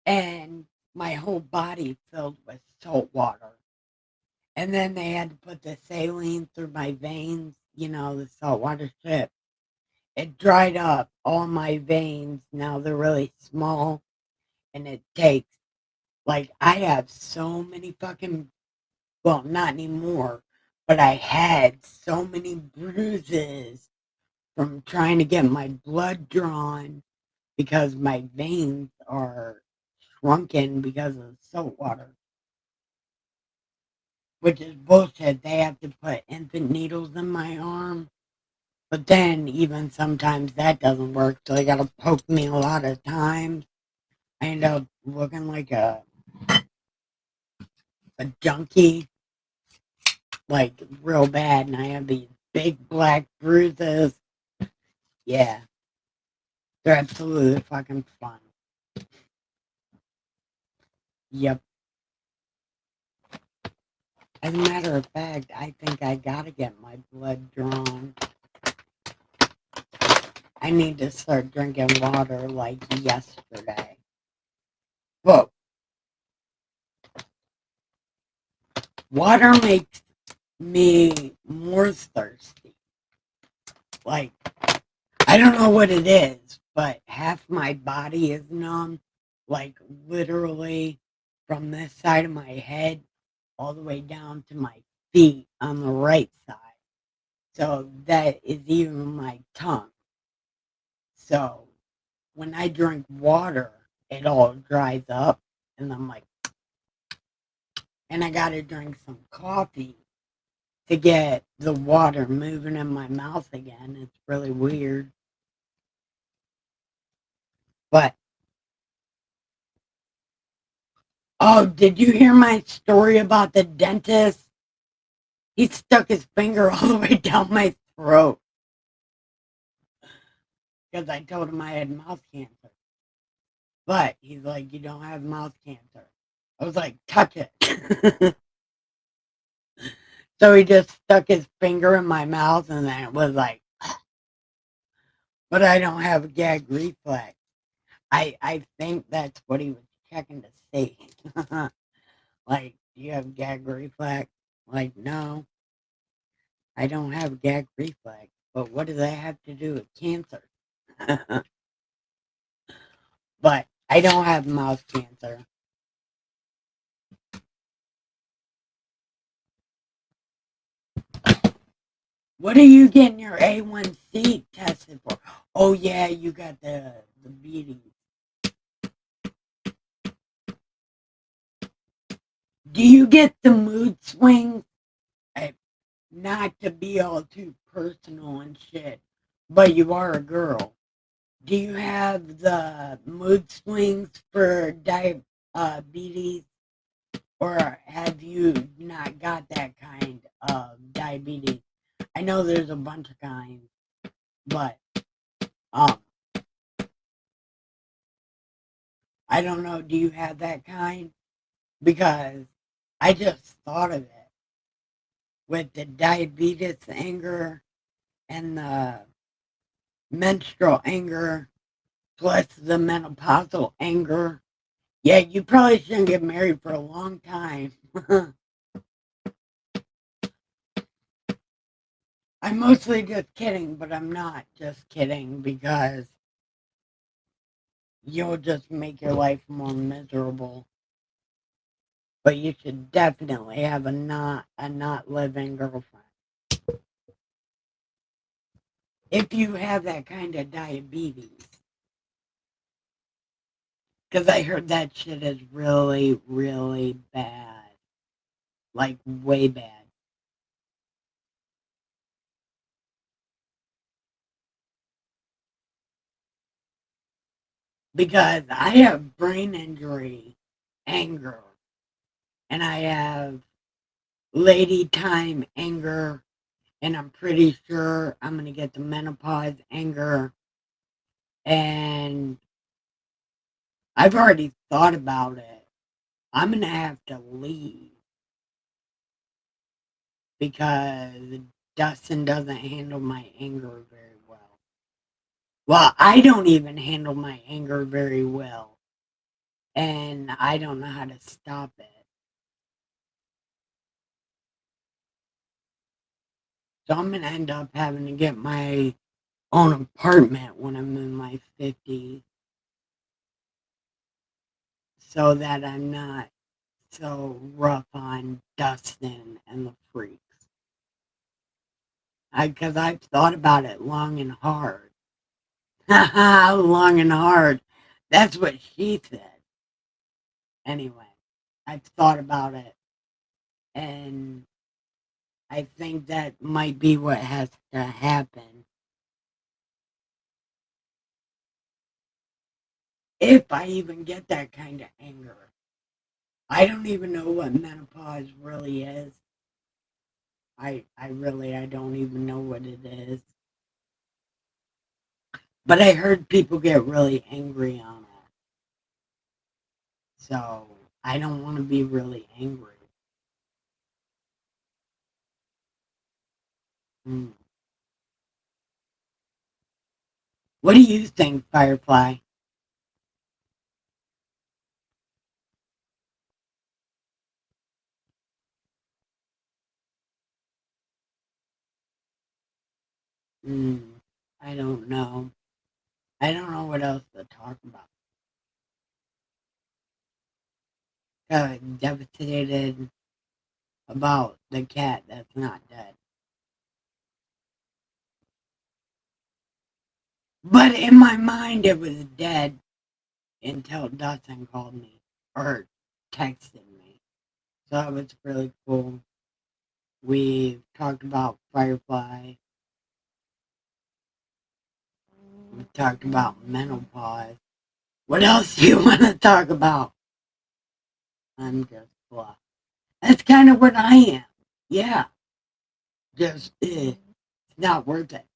and my whole body filled with salt water. And then they had to put the saline through my veins, the saltwater shit. It dried up all my veins. Now they're really small and it takes, like, I have so many fucking, well, not anymore, but I had so many bruises from trying to get my blood drawn because my veins are shrunken because of the salt water. which is bullshit. They have to put infant needles in my arm. But then even sometimes that doesn't work, so they gotta poke me a lot of times. I end up looking like a junkie, like real bad, and I have these big black bruises. Yeah, they're absolutely fucking fun. Yep. As a matter of fact, I think I gotta get my blood drawn. I need to start drinking water like yesterday. But water makes me more thirsty. Like, I don't know what it is, but half my body is numb. Like, literally from this side of my head all the way down to my feet on the right side. So that is even my tongue. So when I drink water, it all dries up, and I'm like, and I gotta drink some coffee to get the water moving in my mouth again. It's really weird. But, oh, did you hear my story about the dentist? He stuck his finger all the way down my throat because I told him I had mouth cancer. But he's like, you don't have mouth cancer. I was like, touch it. So he just stuck his finger in my mouth, and then it was like, but I don't have a gag reflex. I think that's what he was checking to see. Like, do you have gag reflex? Like, no, I don't have gag reflex. But what does that have to do with cancer? But I don't have mouth cancer. What are you getting your A1C tested for? Oh yeah, you got the beating. Do you get the mood swings? Not to be all too personal and shit, but you are a girl. Do you have the mood swings for diabetes, or have you not got that kind of diabetes? I know there's a bunch of kinds, but um, I don't know. Do you have that kind? Because I just thought of it with the diabetes anger and the menstrual anger plus the menopausal anger. Yeah, you probably shouldn't get married for a long time. I'm mostly just kidding, but I'm not just kidding because you'll just make your life more miserable. But you should definitely have a not living girlfriend. If you have that kind of diabetes. Because I heard that shit is really, really bad. Like, way bad. Because I have brain injury, anger, and I have lady time anger, and I'm pretty sure I'm going to get the menopause anger. And I've already thought about it. I'm going to have to leave because Dustin doesn't handle my anger very well. Well, I don't even handle my anger very well, and I don't know how to stop it. So I'm going to end up having to get my own apartment when I'm in my 50s so that I'm not so rough on Dustin and the freaks. Because I've thought about it long and hard. Long and hard. That's what she said. Anyway, I've thought about it And I think that might be what has to happen. If I even get that kind of anger. I don't even know what menopause really is. I don't even know what it is. But I heard people get really angry on it. So I don't want to be really angry. Mm. What do you think, Firefly? Mm. I don't know. I don't know what else to talk about. Devastated about the cat that's not dead. But in my mind, it was dead until Dustin called me or texted me. So that was really cool. We talked about Firefly. We talked about menopause. What else do you want to talk about? I'm just blah. That's kind of what I am. Yeah, just it's not worth it.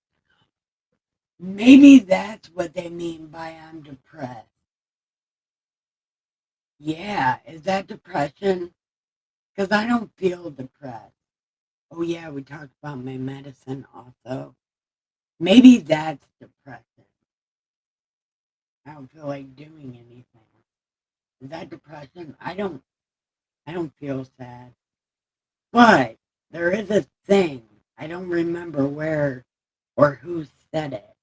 Maybe that's what they mean by I'm depressed. Yeah, is that depression? Because I don't feel depressed. Oh, yeah, we talked about my medicine also. Maybe that's depression. I don't feel like doing anything. Is that depression? I don't feel sad. But there is a thing. I don't remember where or who said it.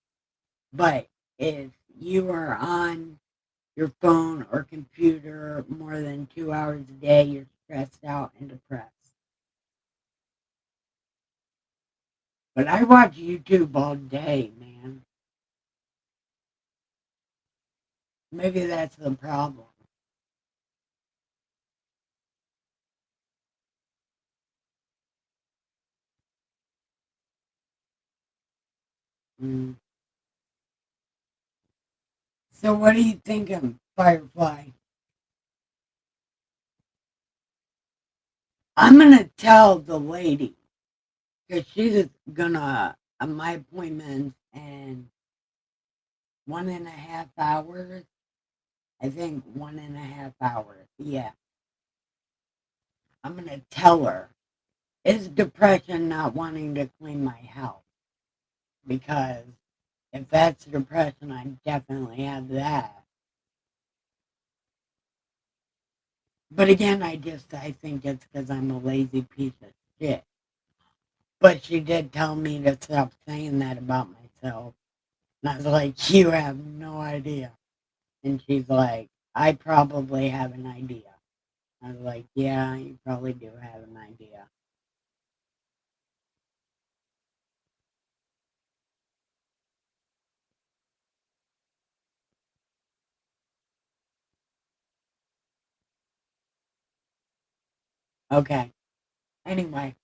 But if you are on your phone or computer more than 2 hours a day, you're stressed out and depressed. But I watch YouTube all day, man. Maybe that's the problem. Mm. So what do you think of Firefly? I'm gonna tell the lady because she's gonna my appointment in 1.5 hours. I think 1.5 hours. Yeah, I'm gonna tell her. Is depression not wanting to clean my house? Because if that's depression, I definitely have that. But again, I think it's because I'm a lazy piece of shit. But she did tell me to stop saying that about myself. And I was like, you have no idea. And she's like, I probably have an idea. I was like, yeah, you probably do have an idea. Okay. Anyway,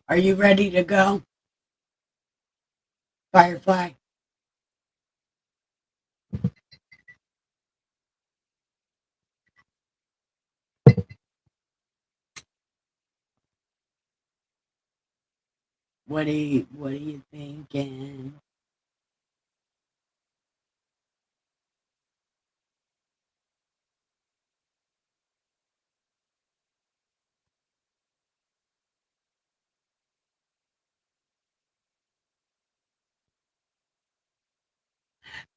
are you ready to go? Firefly? What are you thinking?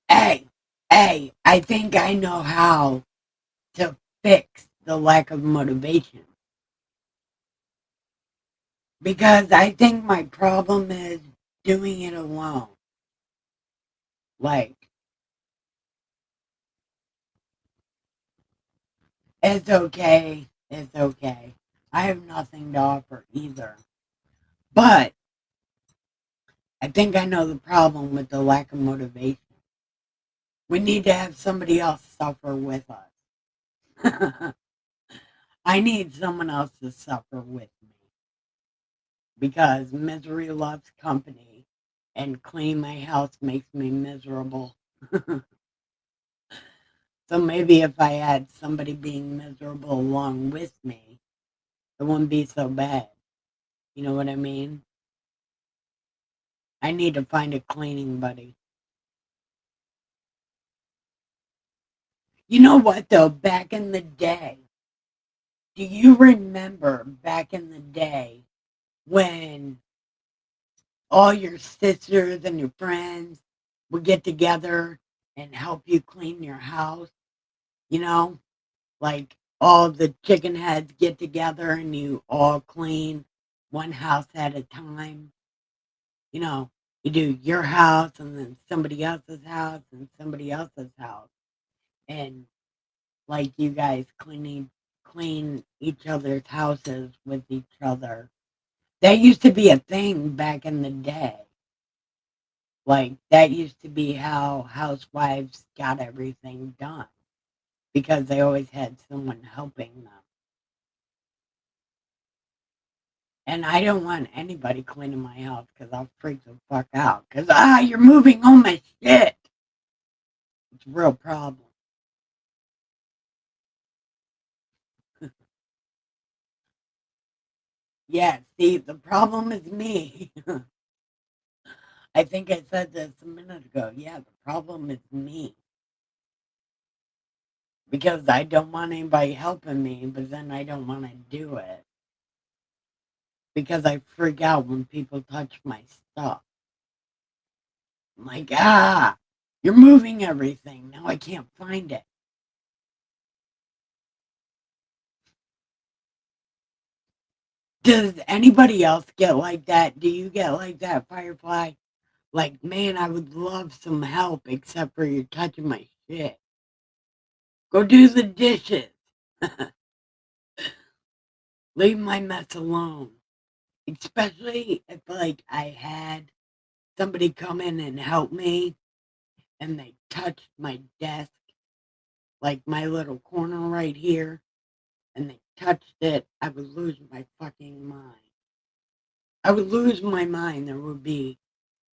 Hey, hey, I think I know how to fix the lack of motivation. Because I think my problem is doing it alone. Like, it's okay. It's okay. I have nothing to offer either. But I think I know the problem with the lack of motivation. We need to have somebody else suffer with us. I need someone else to suffer with me because misery loves company and cleaning my house makes me miserable. So maybe if I had somebody being miserable along with me, it wouldn't be so bad. You know what I mean? I need to find a cleaning buddy. You know what, though? Back in the day, do you remember back in the day when all your sisters and your friends would get together and help you clean your house? You know, like all the chicken heads get together and you all clean one house at a time. You know, you do your house and then somebody else's house and somebody else's house. And like you guys clean each other's houses with each other. That used to be a thing back in the day. Like that used to be how housewives got everything done because they always had someone helping them. And I don't want anybody cleaning my house because I'll freak the fuck out. Because, you're moving all my shit. It's a real problem. Yeah, see, the problem is me. I think I said this a minute ago. Yeah, the problem is me. Because I don't want anybody helping me, but then I don't want to do it. Because I freak out when people touch my stuff. I'm like, you're moving everything. Now I can't find it. Does anybody else get like that? Do you get like that, Firefly? Like, man, I would love some help except for you touching my shit. Go do the dishes. Leave my mess alone. Especially if, like, I had somebody come in and help me and they touched my desk, like my little corner right here, and they touched it, I would lose my fucking mind. I would lose my mind. There would be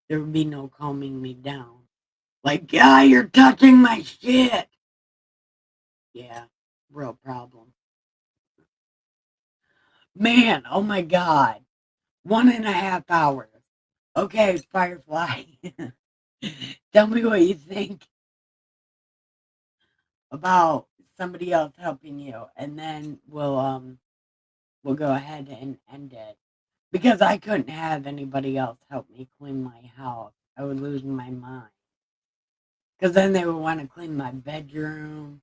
no calming me down. Like, you're touching my shit. Yeah, real problem. Man, oh my God. 1.5 hours. Okay, Firefly. Tell me what you think about somebody else helping you, and then we'll go ahead and end it. Because I couldn't have anybody else help me clean my house. I would lose my mind. Because then they would want to clean my bedroom,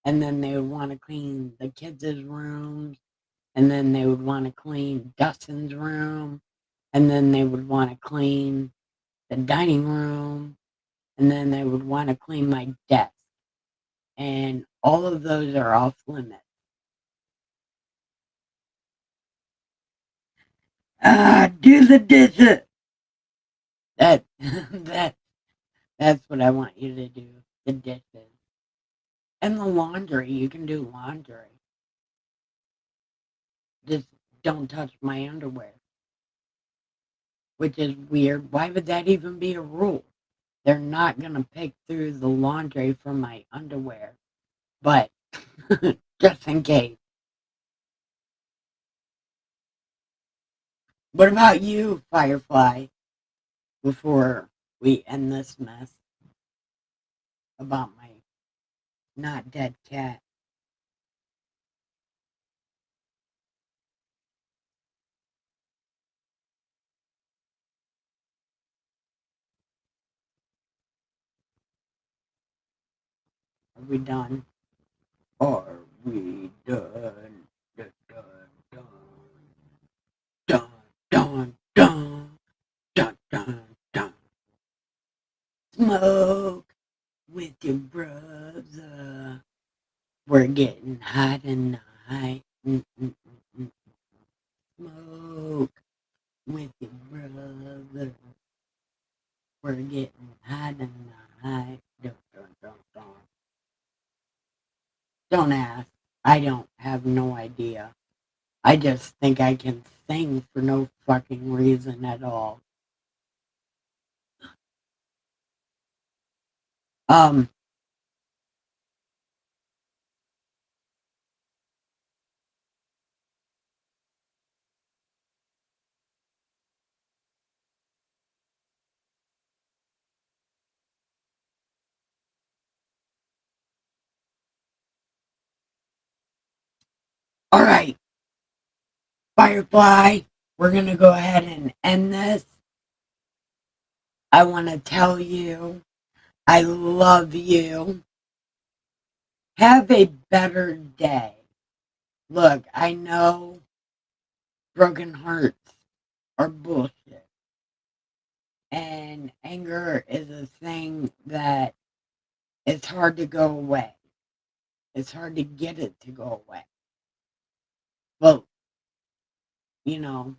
and then they would want to clean the kids' rooms, and then they would want to clean Dustin's room, and then they would want to clean the dining room, and then they would want to clean my desk. And all of those are off limits. Do the dishes. That that that's what I want you to do. The dishes. And the laundry. You can do laundry. Just don't touch my underwear. Which is weird. Why would that even be a rule? They're not gonna pick through the laundry for my underwear. But just in case. What about you, Firefly? Before we end this mess about my not dead cat. Are we done? Are we done? Dun, dun, dun. Dun, dun, dun. Dun, dun, dun. Smoke with your brother. We're getting hot tonight. Smoke with your brother. We're getting hot tonight. Dun, dun, dun. Don't ask. I don't have no idea. I just think I can sing for no fucking reason at all. Um, all right, Firefly, we're gonna go ahead and end this. I want to tell you, I love you. Have a better day. Look, I know broken hearts are bullshit. And anger is a thing that it's hard to go away. It's hard to get it to go away. But, you know,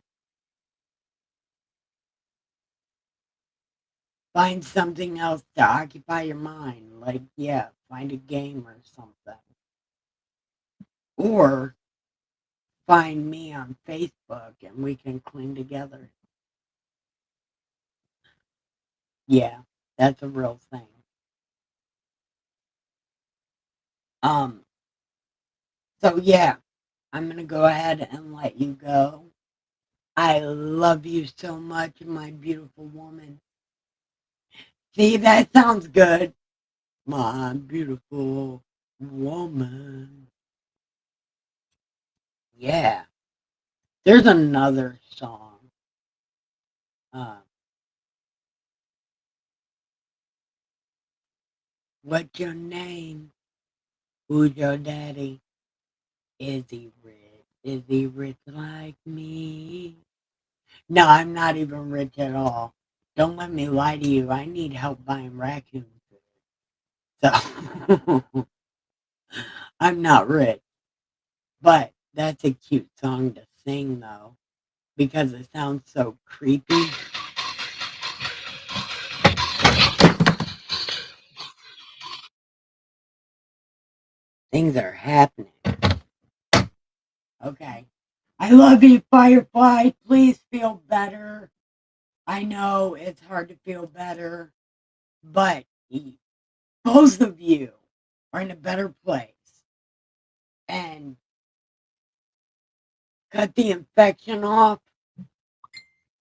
find something else to occupy your mind. Like, yeah, find a game or something. Or find me on Facebook and we can clean together. Yeah, that's a real thing. Um, so yeah, I'm gonna go ahead and let you go. I love you so much, my beautiful woman. See, that sounds good. My beautiful woman. Yeah. There's another song. Uh, what's your name? Who's your daddy? Is he rich? Is he rich like me? No, I'm not even rich at all. Don't let me lie to you. I need help buying raccoon food. So I'm not rich. But that's a cute song to sing though, because it sounds so creepy. Things are happening. Okay. I love you, Firefly. Please feel better. I know it's hard to feel better, but both of you are in a better place. And cut the infection off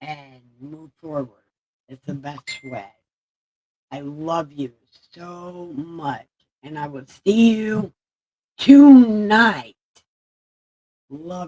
and move forward. It's the best way. I love you so much. And I will see you tonight. Love